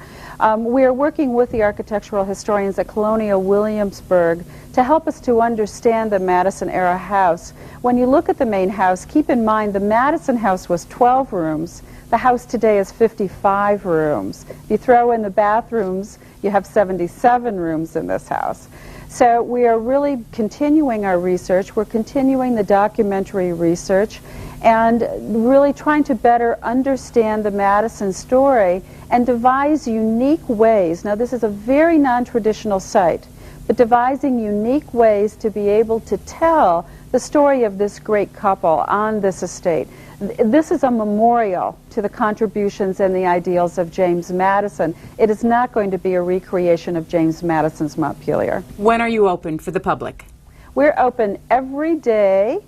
We are working with the architectural historians at Colonial Williamsburg to help us to understand the Madison-era house. When you look at the main house, keep in mind the Madison house was 12 rooms. The house today is 55 rooms. If you throw in the bathrooms, you have 77 rooms in this house. So we are really continuing our research. We're continuing the documentary research and really trying to better understand the Madison story and devise unique ways. Now, this is a very non-traditional site, but devising unique ways to be able to tell the story of this great couple on this estate. This is a memorial to the contributions and the ideals of James Madison. It is not going to be a recreation of James Madison's Montpelier. When are you open for the public? We're open every day.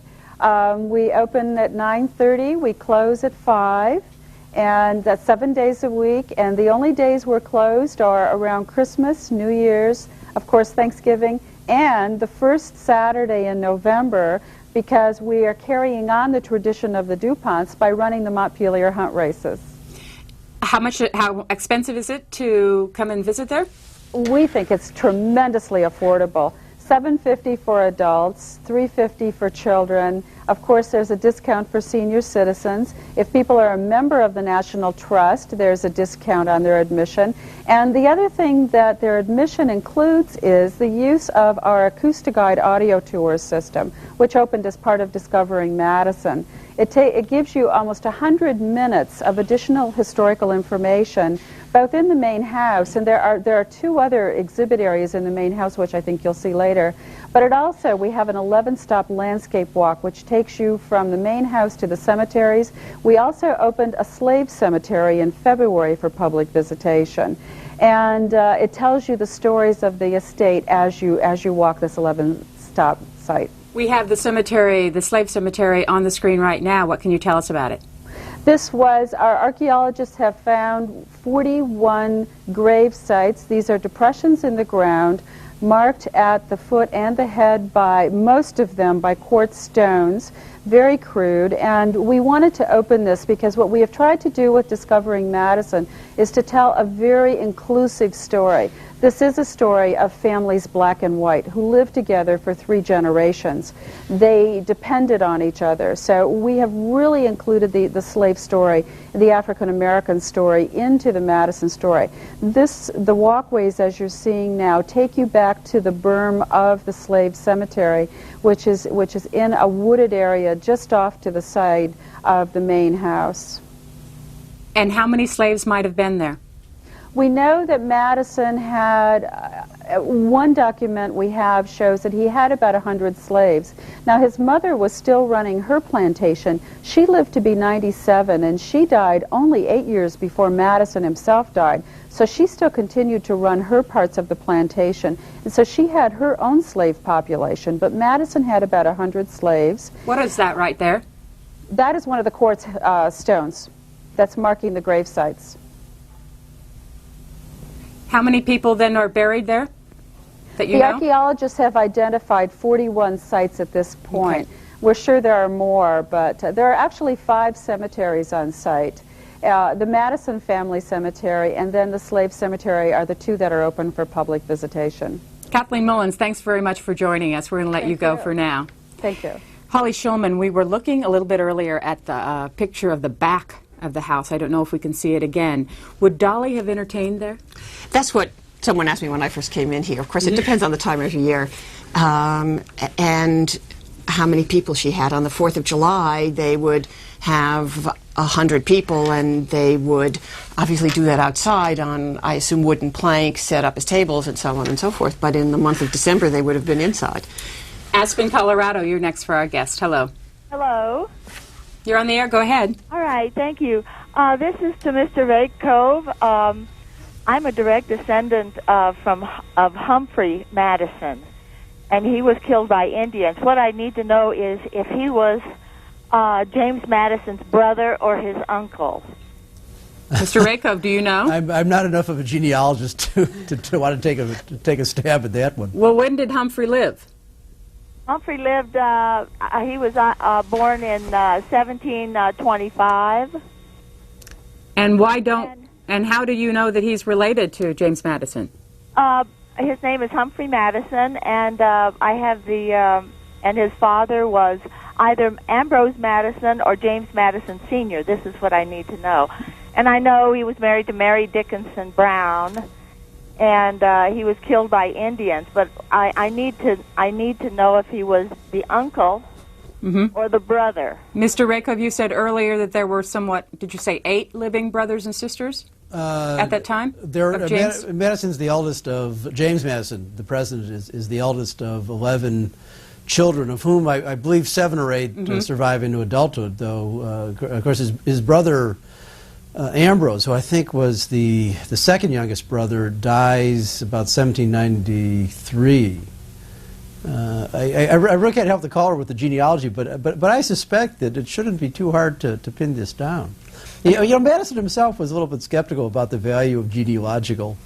We open at 9:30. We close at 5. and that's 7 days a week, and the only days we're closed are around Christmas, New Year's, of course Thanksgiving, and the first Saturday in November, because we are carrying on the tradition of the DuPonts by running the Montpelier hunt races. How expensive is it to come and visit there? We think it's tremendously affordable. $7.50 for adults, $3.50 for children. Of course, there's a discount for senior citizens. If people are a member of the National Trust, there's a discount on their admission. And the other thing that their admission includes is the use of our Acoustiguide audio tour system, which opened as part of Discovering Madison. It gives you almost 100 minutes of additional historical information, both in the main house, and there are two other exhibit areas in the main house, which I think you'll see later. But it also, we have an 11-stop landscape walk, which takes you from the main house to the cemeteries. We also opened a slave cemetery in February for public visitation. And it tells you the stories of the estate as you walk this 11-stop site. We have the cemetery, the slave cemetery, on the screen right now. What can you tell us about it? Our archaeologists have found 41 grave sites. These are depressions in the ground, marked at the foot and the head by, most of them, by quartz stones, very crude. And we wanted to open this because what we have tried to do with Discovering Madison is to tell a very inclusive story. This is a story of families black and white who lived together for 3 generations. They depended on each other. So we have really included the slave story, the African American story, into the Madison story. The walkways, as you're seeing now, take you back to the berm of the slave cemetery, which is in a wooded area just off to the side of the main house. And how many slaves might have been there? We know that Madison had, one document we have shows that he had about 100 slaves. Now his mother was still running her plantation. She lived to be 97, and she died only 8 years before Madison himself died. So she still continued to run her parts of the plantation. And so she had her own slave population, but Madison had about 100 slaves. What is that right there? That is one of the quartz stones that's marking the grave sites. How many people then are buried there that you know? The archaeologists have identified 41 sites at this point. Okay. We're sure there are more, but there are actually 5 cemeteries on site. The Madison Family Cemetery and then the Slave Cemetery are the 2 that are open for public visitation. Kathleen Mullins, thanks very much for joining us. We're going to let you go for now. Thank you. Holly Shulman, we were looking a little bit earlier at the picture of the back of the house. I don't know if we can see it again. Would Dolly have entertained there? That's what someone asked me when I first came in here. Of course, it depends on the time of year and how many people she had. On the 4th of July, they would have 100 people, and they would obviously do that outside on, I assume, wooden planks set up as tables and so on and so forth. But in the month of December, they would have been inside. Aspen, Colorado, you're next for our guest. Hello. Hello. You're on the air. Go ahead. All right. Thank you. This is to Mr. Rakove. I'm a direct descendant of Humphrey Madison, and he was killed by Indians. What I need to know is if he was James Madison's brother or his uncle. Mr. Rakove, do you know? I'm not enough of a genealogist to want to take a stab at that one. Well, when did Humphrey live? Humphrey lived, he was born in 1725. And and how do you know that he's related to James Madison? His name is Humphrey Madison, and I have and his father was either Ambrose Madison or James Madison Sr. This is what I need to know. And I know he was married to Mary Dickinson Brown, and he was killed by Indians. But I need to know if he was the uncle or the brother. Mr. Rakove, you said earlier that there were did you say 8 living brothers and sisters at that time? Madison's the eldest of, James Madison, the president, is the eldest of 11 children, of whom I believe 7 or 8 survive into adulthood, though, of course, his brother, Ambrose, who I think was the second youngest brother, dies about 1793. I really can't help the caller with the genealogy, but I suspect that it shouldn't be too hard to pin this down. Madison himself was a little bit skeptical about the value of genealogical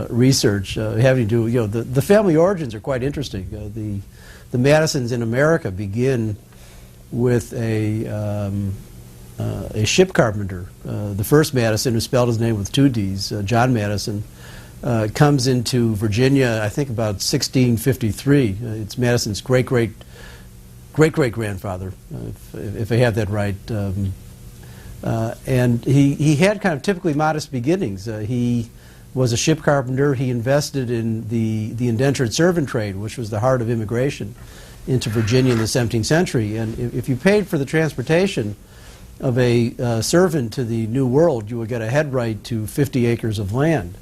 research having to do, the family origins are quite interesting. The Madisons in America begin with a ship carpenter. The first Madison, who spelled his name with two D's, John Madison, comes into Virginia, I think about 1653. It's Madison's great-great-grandfather, if I have that right. And he had kind of typically modest beginnings. He was a ship carpenter. He invested in the indentured servant trade, which was the heart of immigration into Virginia in the 17th century. And if you paid for the transportation of a servant to the New World, you would get a head right to 50 acres of land.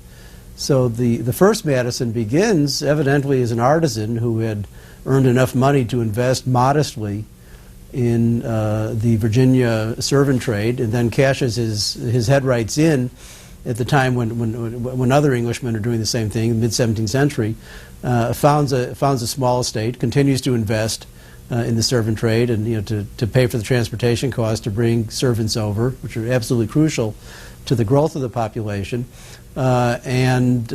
So the first Madison begins evidently as an artisan who had earned enough money to invest modestly in the Virginia servant trade, and then cashes his head rights in at the time when other Englishmen are doing the same thing, in the mid-17th century, founds a small estate, continues to invest in the servant trade, and to pay for the transportation costs to bring servants over, which are absolutely crucial to the growth of the population, and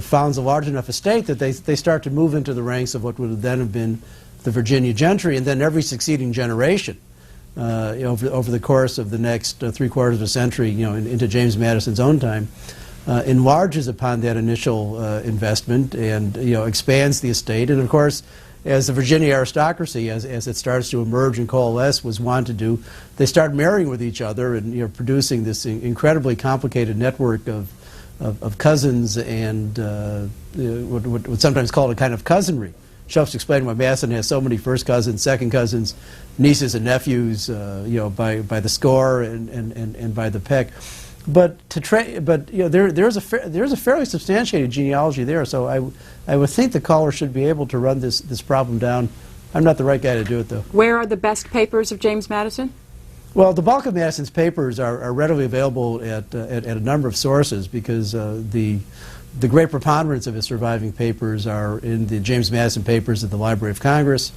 founds a large enough estate that they start to move into the ranks of what would then have been the Virginia gentry, and then every succeeding generation over the course of the next three-quarters of a century, into James Madison's own time, enlarges upon that initial investment and expands the estate. And of course, as the Virginia aristocracy, as it starts to emerge and coalesce, was wont to do, they start marrying with each other and producing this incredibly complicated network of cousins and what's sometimes called a kind of cousinry. Which helps explain why Madison has so many first cousins, second cousins, nieces and nephews, by the score and by the peck. But there's a fairly substantiated genealogy there. So I would think the caller should be able to run this problem down. I'm not the right guy to do it, though. Where are the best papers of James Madison? Well, the bulk of Madison's papers are readily available at a number of sources, because the great preponderance of his surviving papers are in the James Madison papers at the Library of Congress,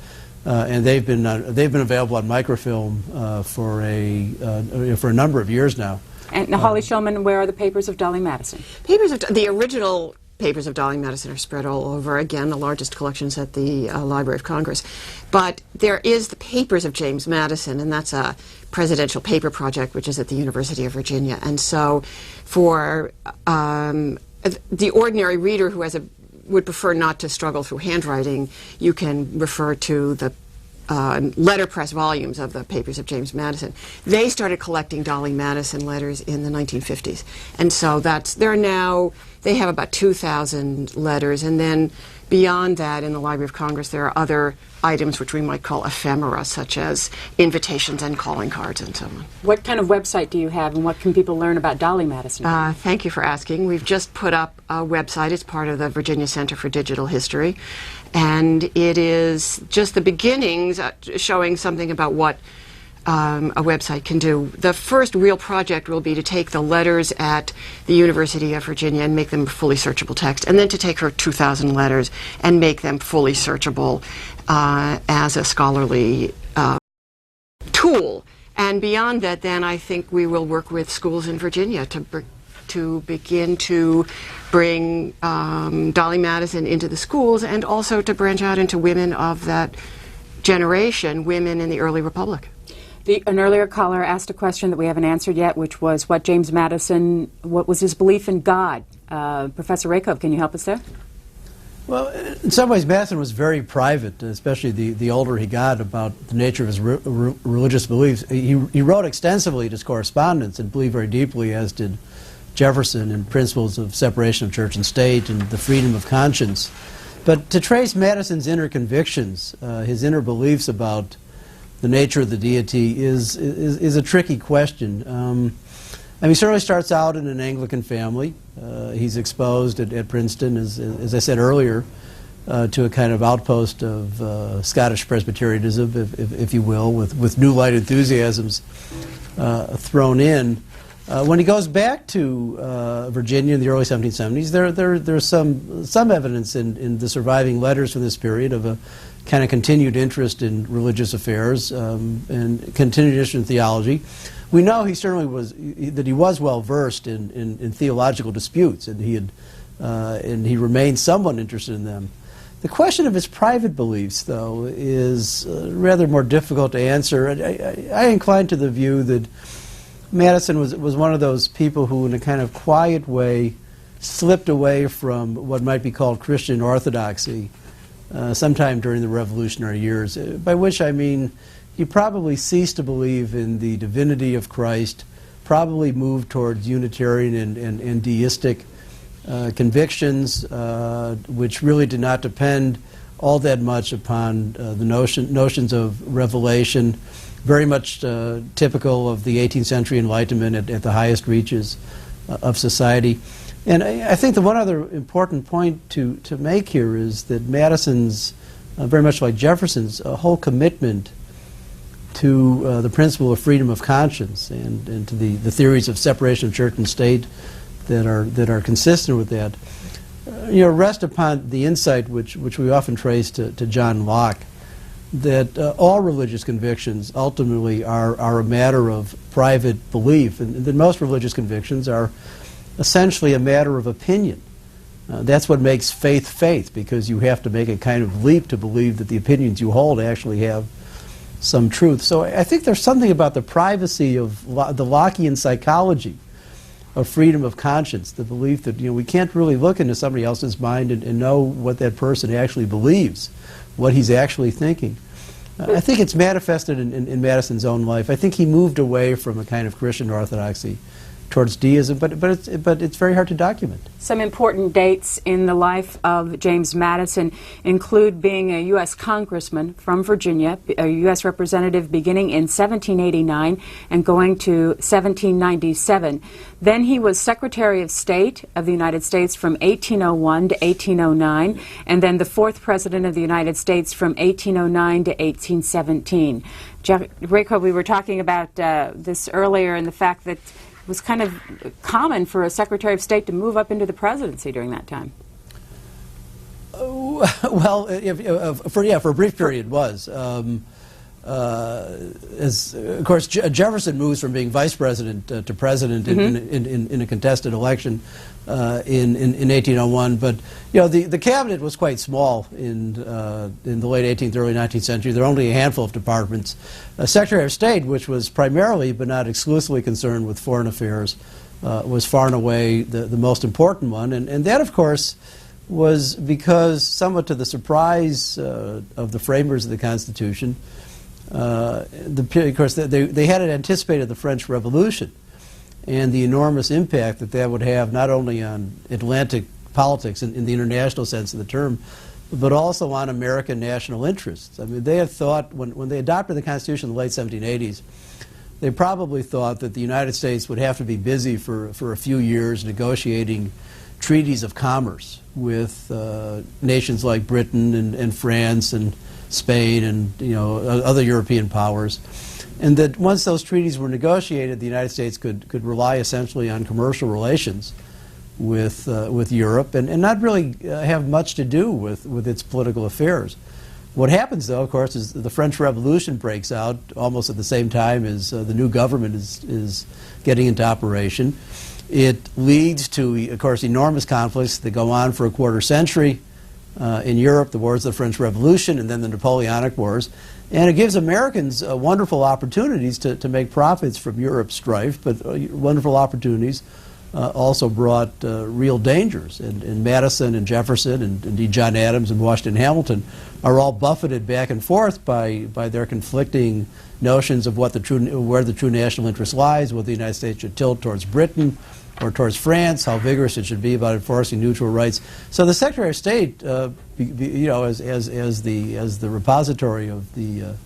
and they've been available on microfilm for a number of years now. And Holly Shulman, where are the papers of Dolly Madison? The original papers of Dolly Madison are spread all over. Again, the largest collections at the Library of Congress. But there is the papers of James Madison, and that's a presidential paper project, which is at the University of Virginia. And so for the ordinary reader who would prefer not to struggle through handwriting, you can refer to the letterpress volumes of the papers of James Madison. They started collecting Dolly Madison letters in the 1950s. And so they have about 2,000 letters. And then beyond that, in the Library of Congress, there are other items which we might call ephemera, such as invitations and calling cards and so on. What kind of website do you have, and what can people learn about Dolly Madison? Thank you for asking. We've just put up a website. It's part of the Virginia Center for Digital History, and it is just the beginnings, showing something about what a website can do. The first real project will be to take the letters at the University of Virginia and make them fully searchable text, and then to take her 2,000 letters and make them fully searchable as a scholarly tool. And beyond that, then I think we will work with schools in Virginia to begin to bring Dolly Madison into the schools, and also to branch out into women of that generation, women in the early Republic. An earlier caller asked a question that we haven't answered yet, which was what was his belief in God? Professor Rakove, can you help us there? Well, in some ways, Madison was very private, especially the older he got, about the nature of his religious beliefs. He wrote extensively to his correspondence and believed very deeply, as did Jefferson, in principles of separation of church and state and the freedom of conscience. But to trace Madison's inner convictions, his inner beliefs about the nature of the deity is a tricky question. He certainly starts out in an Anglican family. He's exposed at Princeton, as I said earlier, to a kind of outpost of Scottish Presbyterianism, if you will, with new light enthusiasms thrown in. When he goes back to Virginia in the early 1770s, there's some evidence in the surviving letters from this period of a kind of continued interest in religious affairs and continued interest in theology. We know he certainly was well versed in theological disputes, and he remained somewhat interested in them. The question of his private beliefs, though, is rather more difficult to answer. I incline to the view that Madison was one of those people who, in a kind of quiet way, slipped away from what might be called Christian orthodoxy sometime during the Revolutionary years, by which I mean he probably ceased to believe in the divinity of Christ, probably moved towards Unitarian and deistic convictions, which really did not depend all that much upon the notions of revelation, very much typical of the 18th century Enlightenment at the highest reaches of society. And I think the one other important point to make here is that Madison's, very much like Jefferson's, whole commitment to the principle of freedom of conscience and to the theories of separation of church and state that are consistent with that, rest upon the insight which we often trace to John Locke, that all religious convictions ultimately are a matter of private belief, and that most religious convictions are essentially a matter of opinion. That's what makes faith, because you have to make a kind of leap to believe that the opinions you hold actually have some truth. So I think there's something about the privacy of the Lockean psychology of freedom of conscience, the belief that we can't really look into somebody else's mind and know what that person actually believes, what he's actually thinking. I think it's manifested in Madison's own life. I think he moved away from a kind of Christian orthodoxy towards deism, but it's very hard to document. Some important dates in the life of James Madison include being a U.S. congressman from Virginia, a U.S. representative beginning in 1789 and going to 1797. Then he was Secretary of State of the United States from 1801 to 1809, and then the fourth President of the United States from 1809 to 1817. Jeff Rayco, we were talking about this earlier, and the fact that it was kind of common for a Secretary of State to move up into the presidency during that time. Well, for a brief period, it was. As of course, Jefferson moves from being vice president to president in a contested election in 1801. But the cabinet was quite small in the late 18th, early 19th century. There were only a handful of departments. Secretary of State, which was primarily but not exclusively concerned with foreign affairs, was far and away the most important one. And that, of course, was because, somewhat to the surprise of the framers of the Constitution, of course, they hadn't anticipated the French Revolution and the enormous impact that would have not only on Atlantic politics in the international sense of the term, but also on American national interests. I mean, they had thought, when they adopted the Constitution in the late 1780s, they probably thought that the United States would have to be busy for a few years negotiating treaties of commerce with nations like Britain and France and Spain and other European powers, and that once those treaties were negotiated, the United States could rely essentially on commercial relations with Europe and not really have much to do with its political affairs. What happens, though, of course, is the French Revolution breaks out almost at the same time as the new government is getting into operation. It leads to, of course, enormous conflicts that go on for a quarter century. In Europe, the wars of the French Revolution and then the Napoleonic Wars. And it gives Americans wonderful opportunities to make profits from Europe's strife, but wonderful opportunities also brought real dangers. And Madison and Jefferson and indeed John Adams and Washington Hamilton are all buffeted back and forth by their conflicting notions of where the true national interest lies, whether the United States should tilt towards Britain or towards France, how vigorous it should be about enforcing neutral rights. So the Secretary of State, as the repository of the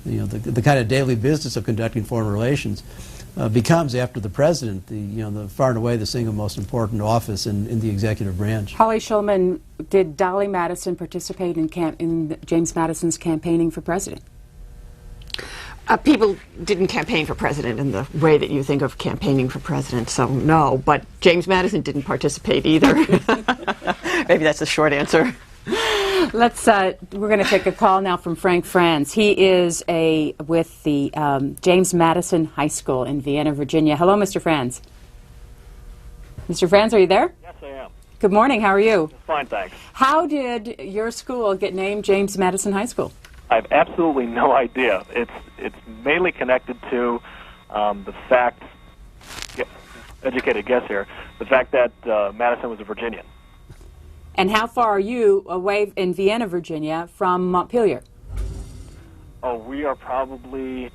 kind of daily business of conducting foreign relations, becomes, after the president, the far and away the single most important office in the executive branch. Holly Shulman, did Dolly Madison participate in James Madison's campaigning for president? People didn't campaign for president in the way that you think of campaigning for president, so no. But James Madison didn't participate either. Maybe that's the short answer. We're going to take a call now from Frank Franz. He is with the James Madison High School in Vienna, Virginia. Hello, Mr. Franz. Mr. Franz, are you there? Yes, I am. Good morning. How are you? Fine, thanks. How did your school get named James Madison High School? I have absolutely no idea. It's mainly connected to the fact, educated guess here, the fact that Madison was a Virginian. And how far are you away in Vienna, Virginia, from Montpelier? Oh, we are probably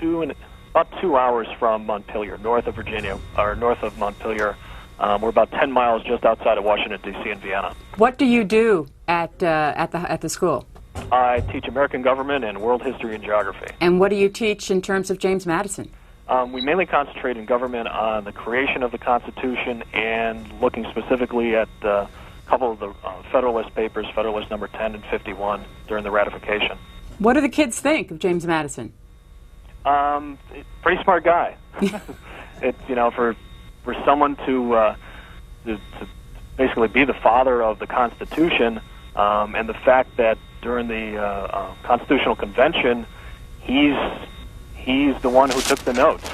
about 2 hours from Montpelier, north of Virginia, or north of Montpelier. We're about 10 miles just outside of Washington, D.C. and Vienna. What do you do at the school? I teach American government and world history and geography. And what do you teach in terms of James Madison? We mainly concentrate in government on the creation of the Constitution and looking specifically at a couple of the Federalist Papers, Federalist number 10 and 51, during the ratification. What do the kids think of James Madison? Pretty smart guy. For someone to basically be the father of the Constitution, and the fact that during the Constitutional Convention, he's the one who took the notes,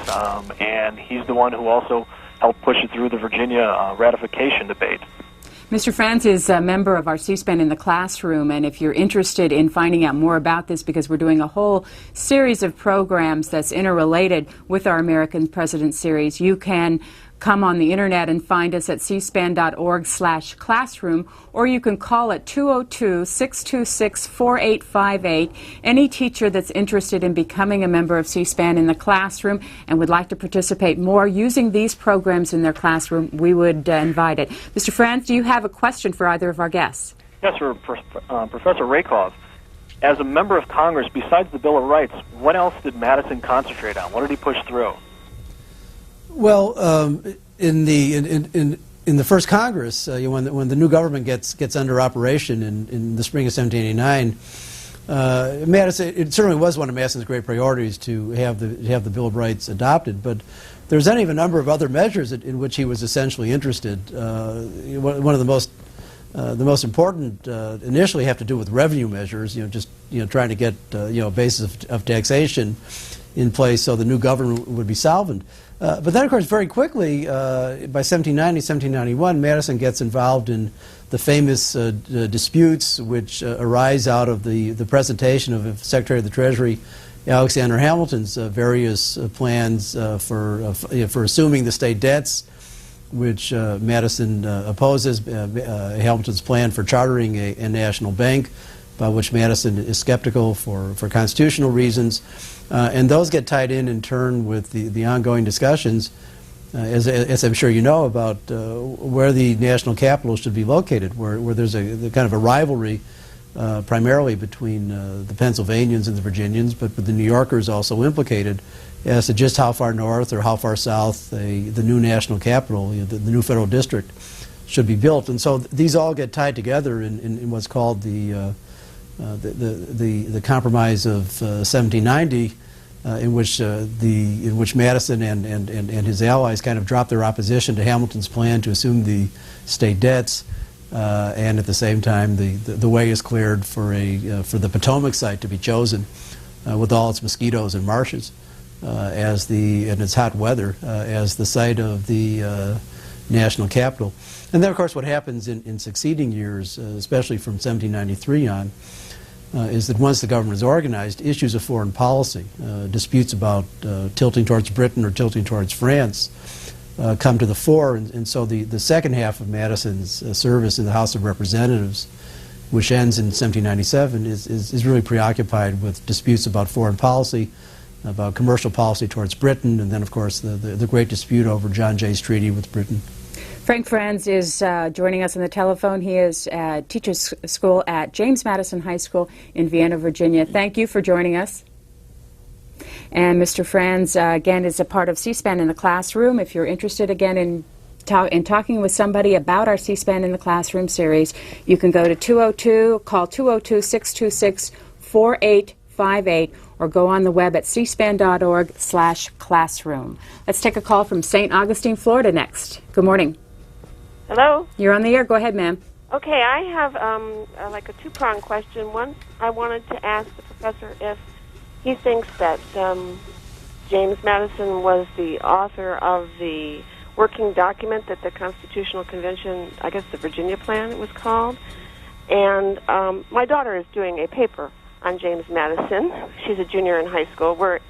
and he's the one who also helped push it through the Virginia ratification debate. Mr. Franz is a member of our C-SPAN in the Classroom, and if you're interested in finding out more about this, because we're doing a whole series of programs that's interrelated with our American President series, you can come on the internet and find us at cspan.org/classroom, or you can call at 202-626-4858. Any teacher that's interested in becoming a member of C-SPAN in the Classroom and would like to participate more using these programs in their classroom, we would invite it. Mr. Franz, do you have a question for either of our guests? Yes, sir. Professor Rakoff, as a member of Congress, besides the Bill of Rights, what else did Madison concentrate on? What did he push through? Well, in the first Congress, when the new government gets under operation in the spring of 1789, Madison, it certainly was one of Madison's great priorities to have the Bill of Rights adopted. But there's any of a number of other measures in which he was essentially interested. One of the most important initially have to do with revenue measures. Trying to get a basis of taxation in place so the new government would be solvent. But then, of course, very quickly, by 1790, 1791, Madison gets involved in the famous disputes which arise out of the presentation of Secretary of the Treasury Alexander Hamilton's various plans for assuming the state debts, which Madison opposes, Hamilton's plan for chartering a national bank, about which Madison is skeptical for constitutional reasons. And those get tied in turn with the ongoing discussions, as I'm sure you know, about where the national capital should be located, where there's a kind of a rivalry primarily between the Pennsylvanians and the Virginians, but with the New Yorkers also implicated as to just how far north or how far south the new national capital, the new federal district, should be built. And so these all get tied together in what's called the Compromise of 1790, in which Madison and his allies kind of dropped their opposition to Hamilton's plan to assume the state debts, and at the same time the way is cleared for the Potomac site to be chosen, with all its mosquitoes and marshes, and its hot weather, as the site of the national capital. And then, of course, what happens in succeeding years, especially from 1793 on, is that once the government is organized, issues of foreign policy, disputes about tilting towards Britain or tilting towards France, come to the fore. And so the second half of Madison's service in the House of Representatives, which ends in 1797, is really preoccupied with disputes about foreign policy, about commercial policy towards Britain, and then, of course, the great dispute over John Jay's treaty with Britain. Frank Franz is joining us on the telephone. He is at Teachers School at James Madison High School in Vienna, Virginia. Thank you for joining us. And Mr. Franz, again, is a part of C-SPAN in the Classroom. If you're interested, again, in talking with somebody about our C-SPAN in the Classroom series, you can go to call 202-626-4858, or go on the web at cspan.org/classroom. Let's take a call from St. Augustine, Florida next. Good morning. Hello? You're on the air. Go ahead, ma'am. Okay, I have like a two-pronged question. One, I wanted to ask the professor if he thinks that James Madison was the author of the working document that the Constitutional Convention, I guess the Virginia Plan it was called. And my daughter is doing a paper on James Madison. She's a junior in high school. We're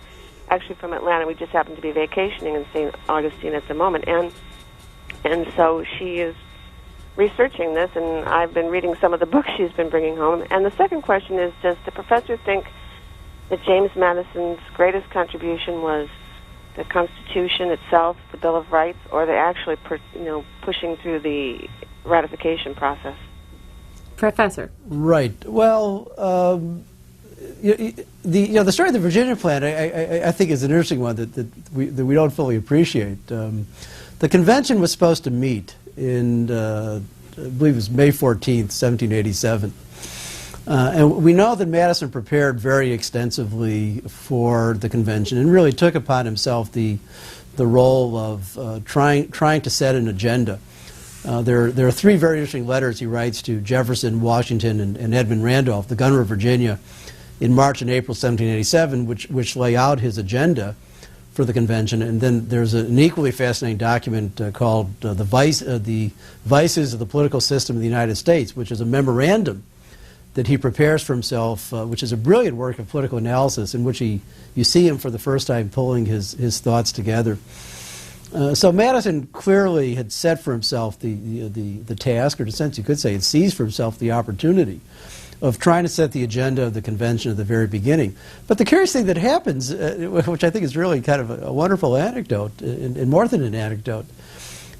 actually from Atlanta. We just happen to be vacationing in St. Augustine at the moment. And so she is researching this, and I've been reading some of the books she's been bringing home. And the second question is, does the professor think that James Madison's greatest contribution was the Constitution itself, the Bill of Rights, or the actually pushing through the ratification process? Professor. Right. Well, the story of the Virginia Plan, I think, is an interesting one that we don't fully appreciate. The convention was supposed to meet in, I believe it was May 14th, 1787. And we know that Madison prepared very extensively for the convention and really took upon himself the role of trying to set an agenda. There are three very interesting letters he writes to Jefferson, Washington, and Edmund Randolph, the governor of Virginia, in March and April 1787, which lay out his agenda for the convention. And then there's an equally fascinating document called the Vices of the Political System of the United States, which is a memorandum that he prepares for himself, which is a brilliant work of political analysis in which you see him for the first time pulling his thoughts together. So Madison clearly had set for himself the task, or in a sense you could say, had seized for himself the opportunity of trying to set the agenda of the convention at the very beginning. But the curious thing that happens, which I think is really kind of a wonderful anecdote, and more than an anecdote,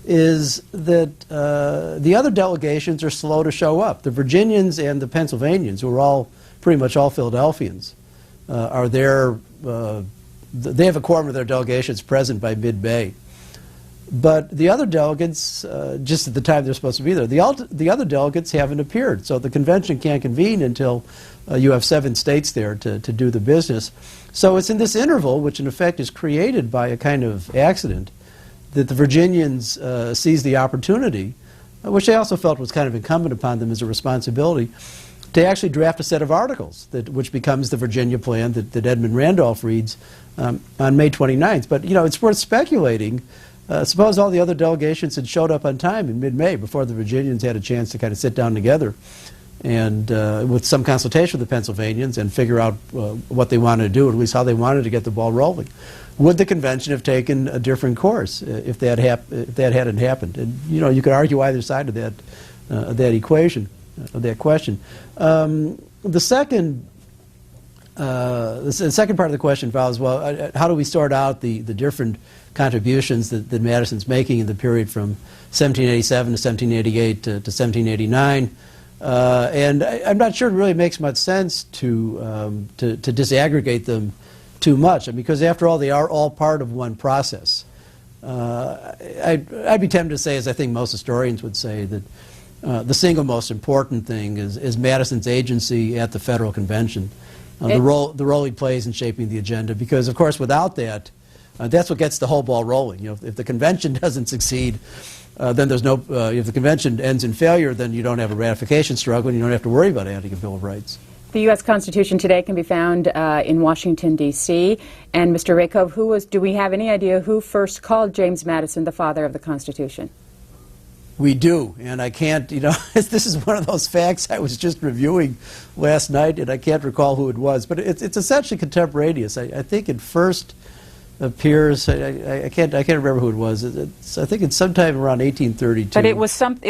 is that the other delegations are slow to show up. The Virginians and the Pennsylvanians, who are pretty much all Philadelphians, are there. They have a quorum of their delegations present by mid-May. But the other delegates, just at the time they're supposed to be there, the other delegates haven't appeared. So the convention can't convene until you have 7 states there to do the business. So it's in this interval, which in effect is created by a kind of accident, that the Virginians seized the opportunity, which they also felt was kind of incumbent upon them as a responsibility, to actually draft a set of articles, which becomes the Virginia Plan that Edmund Randolph reads on May 29th. But, it's worth speculating. Suppose all the other delegations had showed up on time in mid-May before the Virginians had a chance to kind of sit down together and with some consultation with the Pennsylvanians and figure out what they wanted to do, or at least how they wanted to get the ball rolling. Would the convention have taken a different course if that hadn't happened? And you could argue either side of that equation, of that question. The second part of the question follows, well, how do we sort out the different contributions that Madison's making in the period from 1787 to 1788 to 1789? And I'm not sure it really makes much sense to disaggregate them too much, because after all, they are all part of one process. I'd be tempted to say, as I think most historians would say, that the single most important thing is Madison's agency at the Federal Convention, the role he plays in shaping the agenda, because of course without that, that's what gets the whole ball rolling. If the convention doesn't succeed, then there's no. If the convention ends in failure, then you don't have a ratification struggle, and you don't have to worry about adding a Bill of Rights. The U.S. Constitution today can be found in Washington, D.C. And Mr. Rakove, do we have any idea who first called James Madison the father of the Constitution? We do, and I can't, this is one of those facts I was just reviewing last night, and I can't recall who it was, but it's essentially contemporaneous. I think it first appears, I can't remember who it was. I think it's sometime around 1832. But it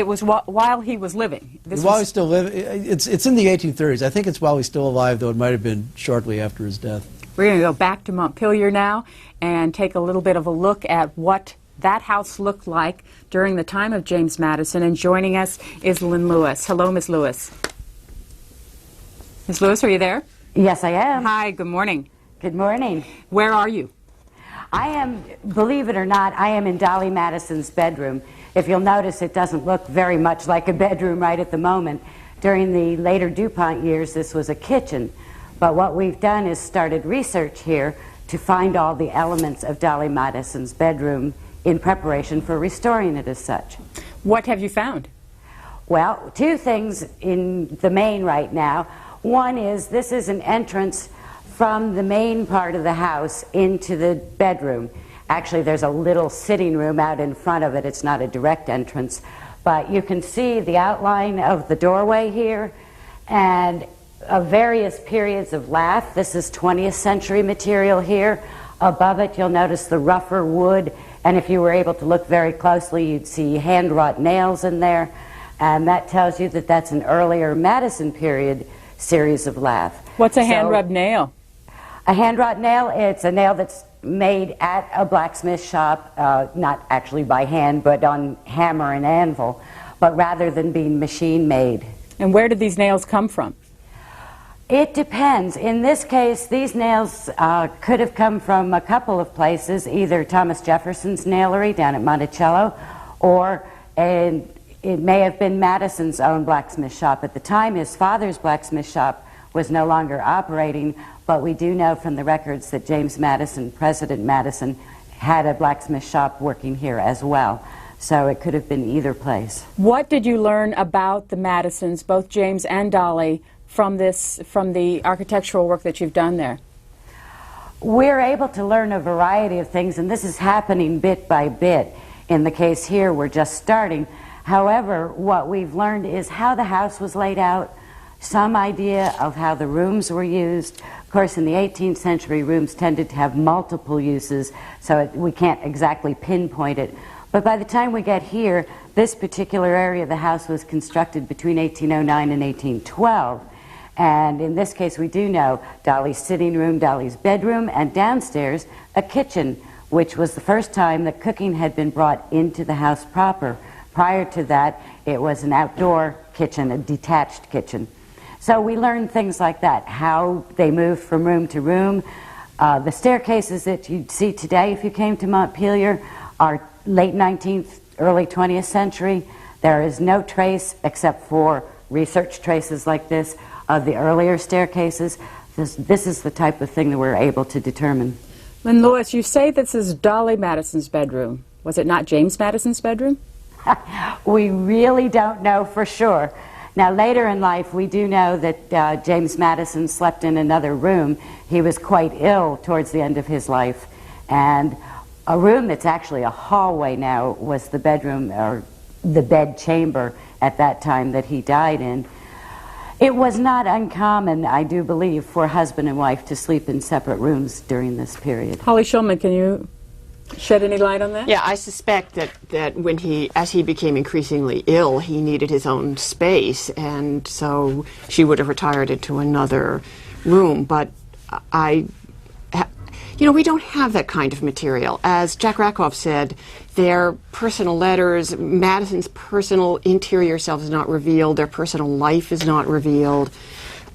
was while he was living. While he's still living, it's in the 1830s. I think it's while he's still alive, though it might have been shortly after his death. We're going to go back to Montpelier now and take a little bit of a look at what that house looked like during the time of James Madison. And joining us is Lynn Lewis. Hello, Ms. Lewis. Ms. Lewis, are you there? Yes, I am. Hi, good morning. Good morning. Where are you? I am, believe it or not, I am in Dolly Madison's bedroom. If you'll notice, it doesn't look very much like a bedroom right at the moment. During the later DuPont years, this was a kitchen. But what we've done is started research here to find all the elements of Dolly Madison's bedroom in preparation for restoring it as such. What have you found? Well, two things in the main right now. One is this is an entrance from the main part of the house into the bedroom. Actually, there's a little sitting room out in front of it. It's not a direct entrance. But you can see the outline of the doorway here and of various periods of lath. This is 20th century material here. Above it, you'll notice the rougher wood. And if you were able to look very closely, you'd see hand-wrought nails in there. And that tells you that that's an earlier Madison period series of lath. What's a hand-rubbed nail? A hand-wrought nail, it's a nail that's made at a blacksmith shop, not actually by hand, but on hammer and anvil, but rather than being machine-made. And where did these nails come from? It depends. In this case, these nails could have come from a couple of places, either Thomas Jefferson's nailery down at Monticello, or it may have been Madison's own blacksmith shop. At the time, his father's blacksmith shop was no longer operating, but we do know from the records that James Madison, President Madison, had a blacksmith shop working here as well. So it could have been either place. What did you learn about the Madisons, both James and Dolly, from the architectural work that you've done there? We're able to learn a variety of things, and this is happening bit by bit. In the case here, we're just starting. However, what we've learned is how the house was laid out, some idea of how the rooms were used. Of course, in the 18th century, rooms tended to have multiple uses, so we can't exactly pinpoint it. But by the time we get here, this particular area of the house was constructed between 1809 and 1812. And in this case, we do know Dolly's sitting room, Dolly's bedroom, and downstairs, a kitchen, which was the first time that cooking had been brought into the house proper. Prior to that, it was an outdoor kitchen, a detached kitchen. So we learned things like that, how they moved from room to room. The staircases that you'd see today if you came to Montpelier are late 19th, early 20th century. There is no trace, except for research traces like this, of the earlier staircases. This is the type of thing that we're able to determine. Lynn Lewis, you say this is Dolly Madison's bedroom. Was it not James Madison's bedroom? We really don't know for sure. Now, later in life, we do know that James Madison slept in another room. He was quite ill towards the end of his life. And a room that's actually a hallway now was the bedroom, or the bed chamber at that time that he died in. It was not uncommon, I do believe, for husband and wife to sleep in separate rooms during this period. Holly Shulman, can you shed any light on that? Yeah, I suspect that when as he became increasingly ill, he needed his own space, and so she would have retired into another room. But we don't have that kind of material. As Jack Rakoff said, their personal letters, Madison's personal interior self is not revealed, their personal life is not revealed.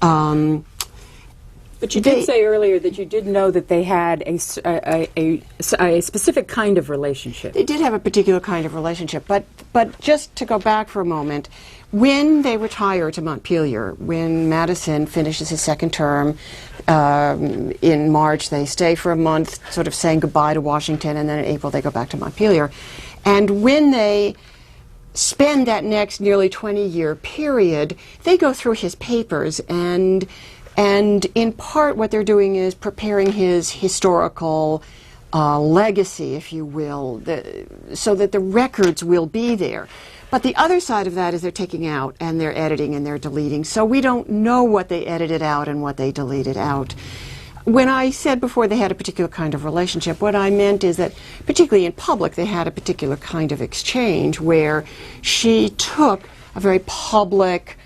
But you did say earlier that you did know that they had a specific kind of relationship. They did have a particular kind of relationship, but just to go back for a moment, when they retire to Montpelier, when Madison finishes his second term in March, they stay for a month, sort of saying goodbye to Washington, and then in April they go back to Montpelier. And when they spend that next nearly 20-year period, they go through his papers, and in part what they're doing is preparing his historical legacy, if you will, so that the records will be there. But the other side of that is they're taking out and they're editing and they're deleting. So we don't know what they edited out and what they deleted out. When I said before they had a particular kind of relationship, what I meant is that, particularly in public, they had a particular kind of exchange where she took a very public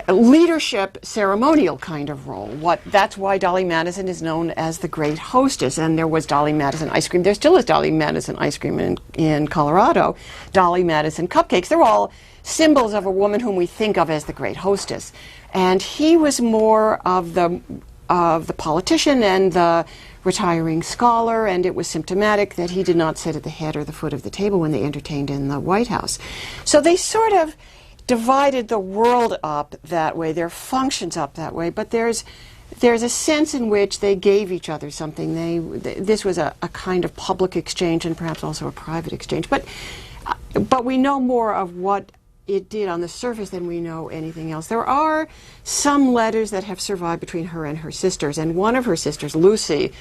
leadership ceremonial kind of role. That's why Dolly Madison is known as the great hostess, and there was Dolly Madison ice cream. There still is Dolly Madison ice cream in Colorado. Dolly Madison cupcakes. They're all symbols of a woman whom we think of as the great hostess. And he was more of the politician and the retiring scholar, and it was symptomatic that he did not sit at the head or the foot of the table when they entertained in the White House. So they sort of divided the world up that way, their functions up that way, but there's a sense in which they gave each other something. This was a kind of public exchange and perhaps also a private exchange. But But we know more of what it did on the surface than we know anything else. There are some letters that have survived between her and her sisters, and one of her sisters, Lucy,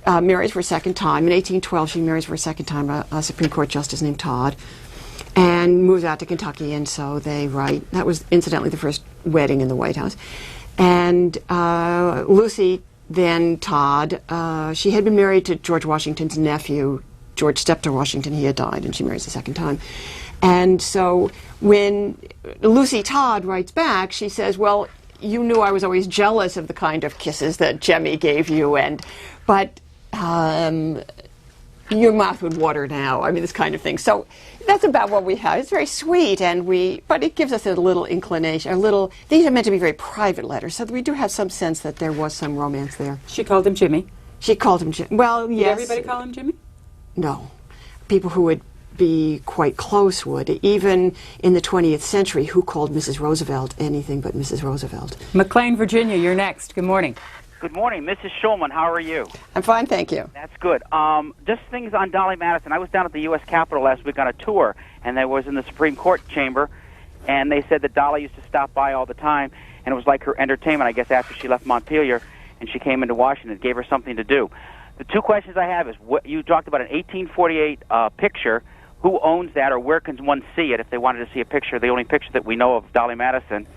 marries for a second time. In 1812, she marries for a second time a Supreme Court justice named Todd, and moves out to Kentucky, and so they write. That was incidentally the first wedding in the White House. And Lucy, then Todd, she had been married to George Washington's nephew, George Steptoe Washington. He had died, and she marries a second time. And so when Lucy Todd writes back, she says, well, you knew I was always jealous of the kind of kisses that Jemmy gave you, but your mouth would water now. I mean, this kind of thing. So that's about what we have. It's very sweet, but it gives us a little inclination, these are meant to be very private letters, so we do have some sense that there was some romance there. She called him Jimmy. She called him Jimmy. Well, yes. Did everybody call him Jimmy? No. People who would be quite close would. Even in the 20th century, who called Mrs. Roosevelt anything but Mrs. Roosevelt? McLean, Virginia, you're next. Good morning. Good morning, Mrs. Schulman. How are you? I'm fine, thank you. That's good. Just things on Dolly Madison. I was down at the U.S. Capitol last week on a tour, and I was in the Supreme Court chamber, and they said that Dolly used to stop by all the time, and it was like her entertainment, I guess, after she left Montpelier, and she came into Washington. It gave her something to do. The two questions I have is, you talked about an 1848 picture. Who owns that, or where can one see it if they wanted to see a picture, the only picture that we know of Dolly Madison?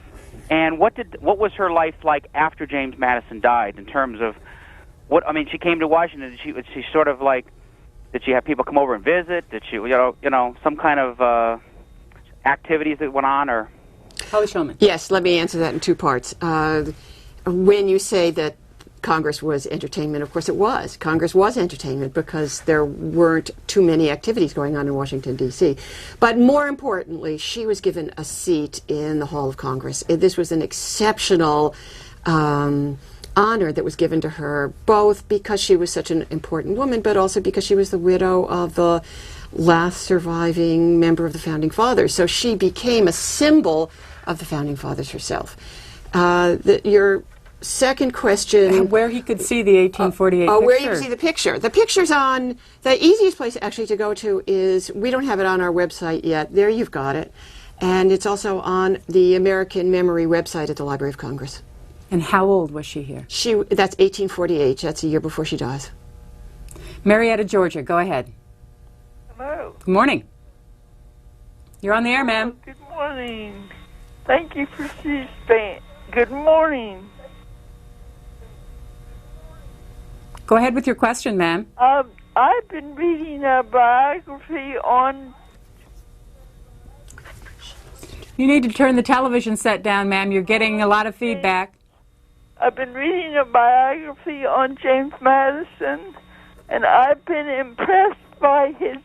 And what was her life like after James Madison died in terms of she came to Washington. Did she sort of like, did she have people come over and visit? Did she, some kind of activities that went on, or? Holly Shulman. Yes, let me answer that in two parts. When you say that Congress was entertainment, of course it was. Congress was entertainment because there weren't too many activities going on in Washington, D.C. But more importantly, she was given a seat in the Hall of Congress. This was an exceptional honor that was given to her, both because she was such an important woman, but also because she was the widow of the last surviving member of the Founding Fathers. So she became a symbol of the Founding Fathers herself. Your second question... Where he could see the 1848 picture. Where you can see the picture. The picture's on... The easiest place actually to go to is... We don't have it on our website yet. There you've got it. And it's also on the American Memory website at the Library of Congress. And how old was she here? That's 1848. That's a year before she dies. Marietta, Georgia. Go ahead. Hello. Good morning. You're on the air, ma'am. Good morning. Thank you for C-SPAN. Good morning. Go ahead with your question, ma'am. I've been reading a biography on... You need to turn the television set down, ma'am. You're getting a lot of feedback. I've been reading a biography on James Madison, and I've been impressed by his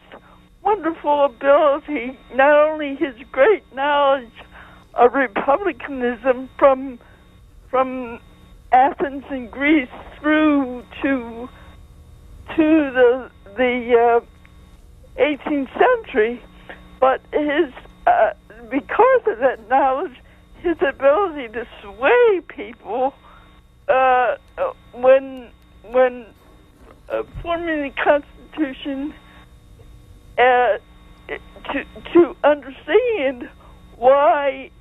wonderful ability, not only his great knowledge of republicanism from Athens and Greece through to the 18th century, but because of that knowledge, his ability to sway people when forming the Constitution, to understand why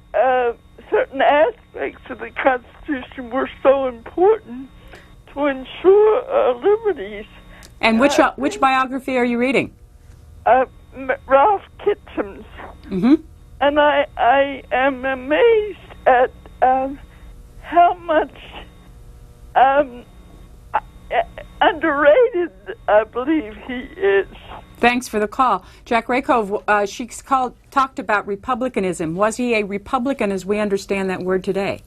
certain aspects of the Constitution were so important to ensure liberties. And which biography are you reading? Ralph Kitcham's. Mm-hmm. And I am amazed at how much underrated I believe he is. Thanks for the call. Jack Rakove, she talked about republicanism. Was he a Republican as we understand that word today?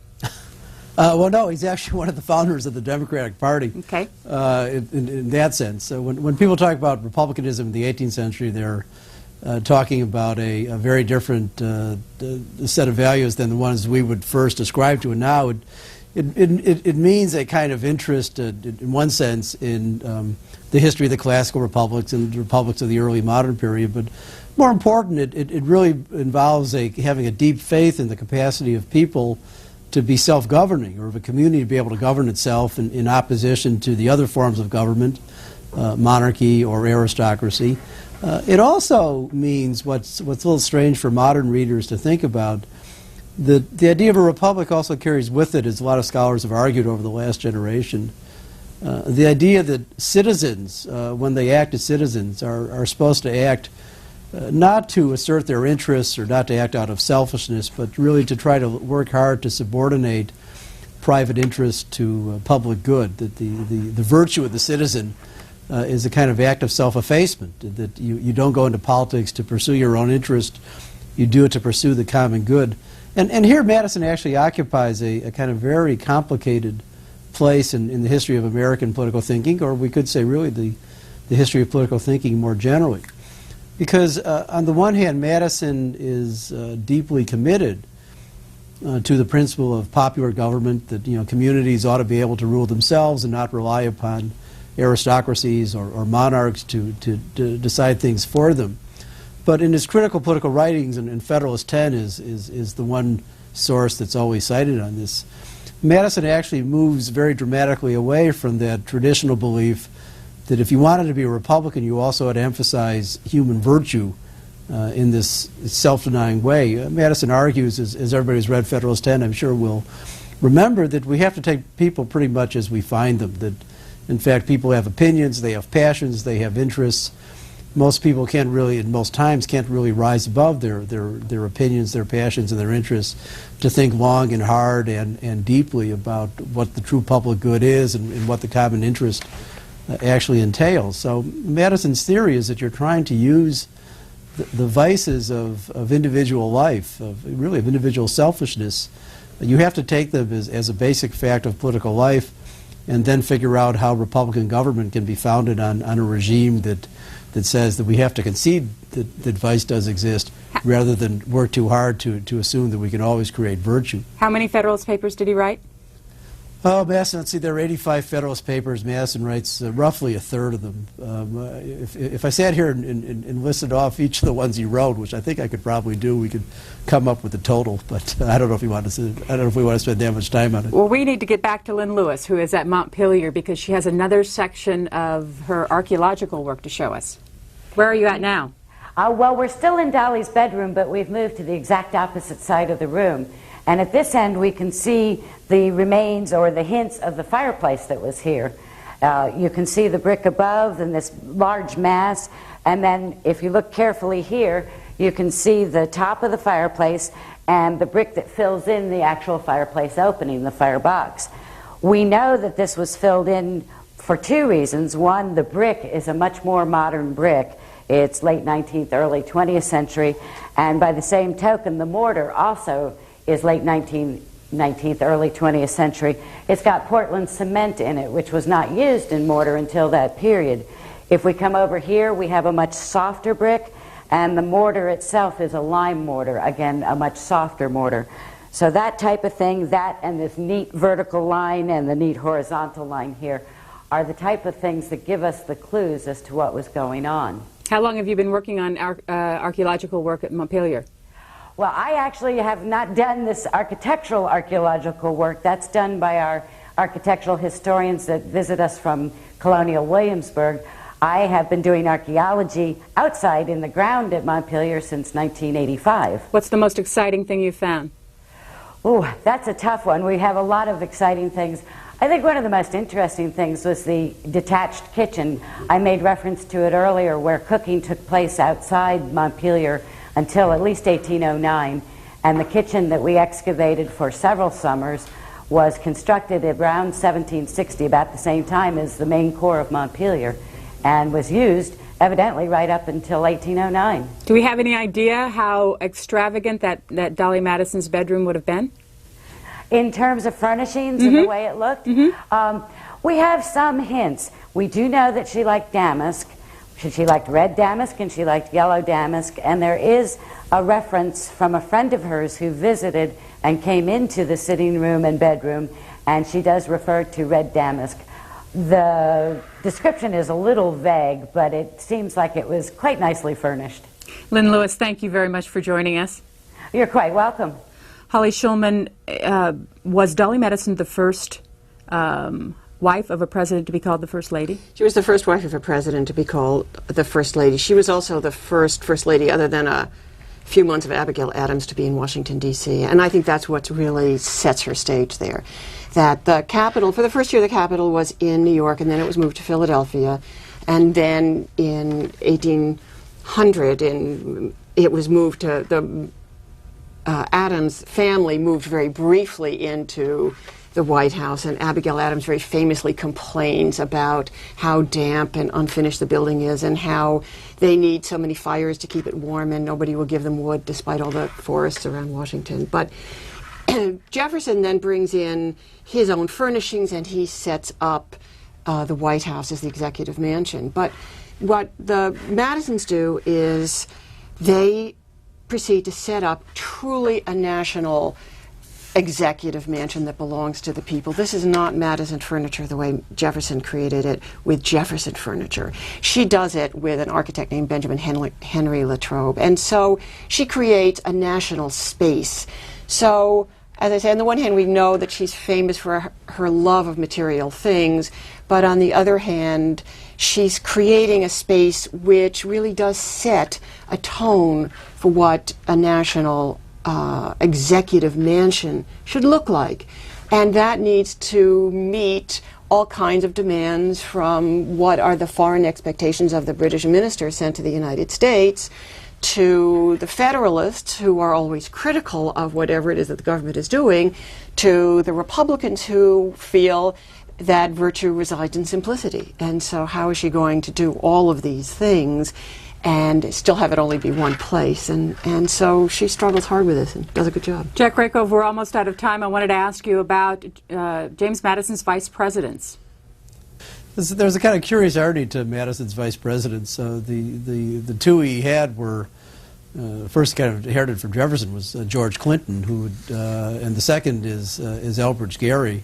Well, no, he's actually one of the founders of the Democratic Party. Okay. In that sense. So when people talk about republicanism in the 18th century, they're talking about a very different set of values than the ones we would first ascribe to. And now it means a kind of interest, in one sense, in the history of the classical republics and the republics of the early modern period. But more important, it really involves having a deep faith in the capacity of people to be self-governing, or of a community to be able to govern itself in opposition to the other forms of government monarchy or aristocracy. It also means what's a little strange for modern readers to think about. The idea of a republic also carries with it, as a lot of scholars have argued over the last generation, the idea that citizens, when they act as citizens, are supposed to act not to assert their interests or not to act out of selfishness, but really to try to work hard to subordinate private interest to public good, that the virtue of the citizen is a kind of act of self-effacement, that you don't go into politics to pursue your own interest, you do it to pursue the common good. And here Madison actually occupies a kind of very complicated place in the history of American political thinking, or we could say really the history of political thinking more generally. Because on the one hand, Madison is deeply committed to the principle of popular government, that communities ought to be able to rule themselves and not rely upon aristocracies or monarchs to decide things for them. But in his critical political writings, and Federalist 10 is the one source that's always cited on this, Madison actually moves very dramatically away from that traditional belief that if you wanted to be a Republican, you also had to emphasize human virtue in this self-denying way. Madison argues, as everybody who's read Federalist 10, I'm sure will remember, that we have to take people pretty much as we find them, that in fact people have opinions, they have passions, they have interests. Most people can't really, in most times, can't really rise above their opinions, their passions, and their interests to think long and hard and deeply about what the true public good is and what the common interest actually entails. So Madison's theory is that you're trying to use the vices of individual life, of individual selfishness. You have to take them as a basic fact of political life, and then figure out how Republican government can be founded on a regime that says that we have to concede that vice does exist, rather than work too hard to assume that we can always create virtue. How many Federalist Papers did he write? Oh, Madison, let's see, there are 85 Federalist Papers. Madison writes roughly a third of them. If I sat here and listed off each of the ones he wrote, which I think I could probably do, we could come up with a total, but I don't know if we want to spend that much time on it. Well, we need to get back to Lynn Lewis, who is at Montpelier, because she has another section of her archaeological work to show us. Where are you at now? Well, we're still in Dolly's bedroom, but we've moved to the exact opposite side of the room. And at this end, we can see the remains or the hints of the fireplace that was here. You can see the brick above and this large mass. And then if you look carefully here, you can see the top of the fireplace and the brick that fills in the actual fireplace opening, the firebox. We know that this was filled in for two reasons. One, the brick is a much more modern brick. It's late 19th, early 20th century. And by the same token, the mortar also is late 19th, early 20th century. It's got Portland cement in it, which was not used in mortar until that period. If we come over here, we have a much softer brick, and the mortar itself is a lime mortar, again, a much softer mortar. So that type of thing, that and this neat vertical line and the neat horizontal line here, are the type of things that give us the clues as to what was going on. How long have you been working on archaeological work at Montpelier? Well, I actually have not done this architectural archaeological work. That's done by our architectural historians that visit us from colonial Williamsburg. I have been doing archaeology outside in the ground at Montpelier since 1985. What's the most exciting thing you found? Oh, that's a tough one. We have a lot of exciting things. I think one of the most interesting things was the detached kitchen. I made reference to it earlier, where cooking took place outside Montpelier until at least 1809, and the kitchen that we excavated for several summers was constructed around 1760, about the same time as the main core of Montpelier, and was used evidently right up until 1809. Do we have any idea how extravagant that Dolly Madison's bedroom would have been? In terms of furnishings and the way it looked? We have some hints. We do know that she liked damask. She liked red damask and she liked yellow damask, and there is a reference from a friend of hers who visited and came into the sitting room and bedroom, and she does refer to red damask. The description is a little vague, but it seems like it was quite nicely furnished. Lynn Lewis, thank you very much for joining us. You're quite welcome. Holly Schulman, was Dolly Madison the first wife of a president to be called the First Lady? She was the first wife of a president to be called the First Lady. She was also the first Lady, other than a few months of Abigail Adams, to be in Washington, D.C. And I think that's what really sets her stage there. That the capital, for the first year, the capital was in New York, and then it was moved to Philadelphia. And then in 1800, it was moved to the Adams family moved very briefly into the White House, and Abigail Adams very famously complains about how damp and unfinished the building is and how they need so many fires to keep it warm and nobody will give them wood despite all the forests around Washington. But Jefferson then brings in his own furnishings and he sets up the White House as the executive mansion. But what the Madisons do is they proceed to set up truly a national executive mansion that belongs to the people. This is not Madison furniture the way Jefferson created it with Jefferson furniture. She does it with an architect named Benjamin Henry Latrobe. And so she creates a national space. So, as I say, on the one hand, we know that she's famous for her love of material things, but on the other hand, she's creating a space which really does set a tone for what a national executive mansion should look like. And that needs to meet all kinds of demands, from what are the foreign expectations of the British minister sent to the United States to the Federalists, who are always critical of whatever it is that the government is doing, to the Republicans, who feel that virtue resides in simplicity. And so how is she going to do all of these things and still have it only be one place? And so she struggles hard with this and does a good job. Jack Rakove, we're almost out of time. I wanted to ask you about James Madison's vice presidents. There's a kind of curious irony to Madison's vice presidents. The two he had were first kind of inherited from Jefferson was George Clinton, and the second is Elbridge Gerry.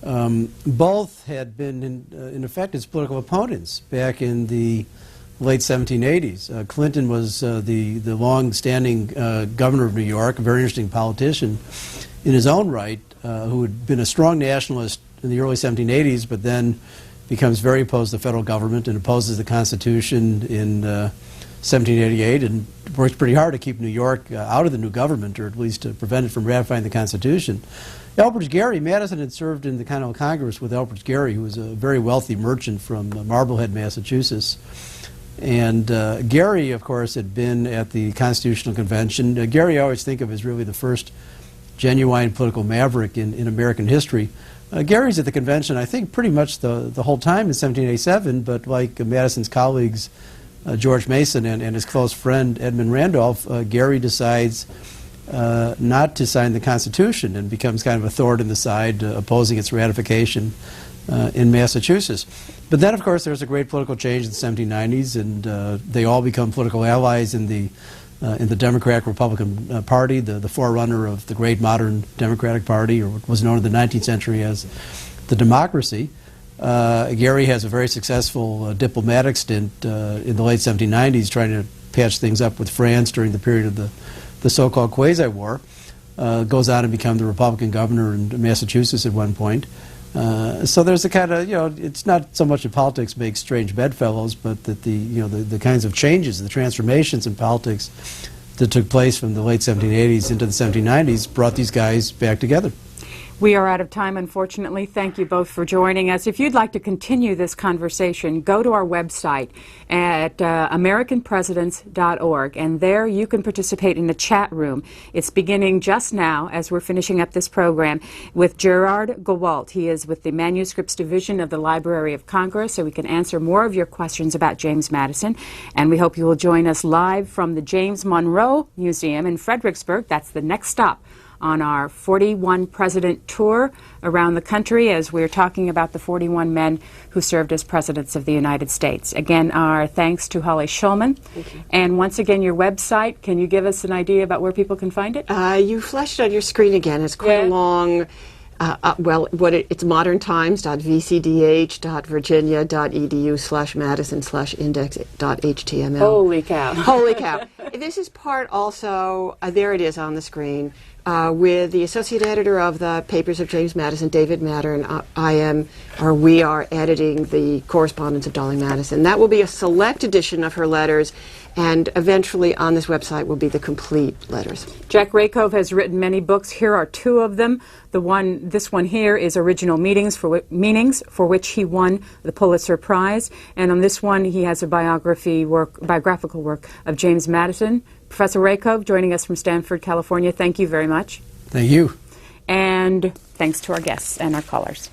Both had been in effect his political opponents back in the late 1780s. Clinton was the long-standing governor of New York, a very interesting politician in his own right, who had been a strong nationalist in the early 1780s, but then becomes very opposed to the federal government and opposes the Constitution in 1788, and works pretty hard to keep New York out of the new government, or at least to prevent it from ratifying the Constitution. Elbridge Gerry, Madison had served in the Continental Congress with Elbridge Gerry, who was a very wealthy merchant from Marblehead, Massachusetts. And Gerry, of course, had been at the Constitutional Convention. Gerry I always think of as really the first genuine political maverick in American history. Gerry's at the convention, I think, pretty much the whole time in 1787, but like Madison's colleagues, George Mason and his close friend Edmund Randolph, Gerry decides not to sign the Constitution and becomes kind of a thorn in the side, opposing its ratification in Massachusetts. But then, of course, there's a great political change in the 1790s, and they all become political allies in the Democratic-Republican Party, the forerunner of the great modern Democratic Party, or what was known in the 19th century as the democracy. Gerry has a very successful diplomatic stint in the late 1790s, trying to patch things up with France during the period of the so-called Quasi-War. Goes on and become the Republican governor in Massachusetts at one point. So there's a kind of, it's not so much that politics makes strange bedfellows, but that the kinds of changes, the transformations in politics that took place from the late 1780s into the 1790s brought these guys back together. We are out of time, unfortunately. Thank you both for joining us. If you'd like to continue this conversation, go to our website at americanpresidents.org, and there you can participate in the chat room. It's beginning just now as we're finishing up this program with Gerard Gawalt. He is with the Manuscripts Division of the Library of Congress, so we can answer more of your questions about James Madison. And we hope you will join us live from the James Monroe Museum in Fredericksburg. That's the next stop on our 41 President tour around the country, as we're talking about the 41 men who served as presidents of the United States. Again, our thanks to Holly Shulman. Thank you. And once again, your website, can you give us an idea about where people can find it? You flashed it on your screen again. It's quite a long, it's moderntimes.vcdh.virginia.edu/madison/index.html. Holy cow. This is part also, there it is on the screen, with the associate editor of the Papers of James Madison, David Matter, and we are editing the correspondence of Dolly Madison. That will be a select edition of her letters, and eventually on this website will be the complete letters. Jack Rakove has written many books. Here are two of them. This one here is Original Meanings, for which he won the Pulitzer Prize. And on this one, he has a biographical work of James Madison. Professor Rakove, joining us from Stanford, California, thank you very much. Thank you. And thanks to our guests and our callers.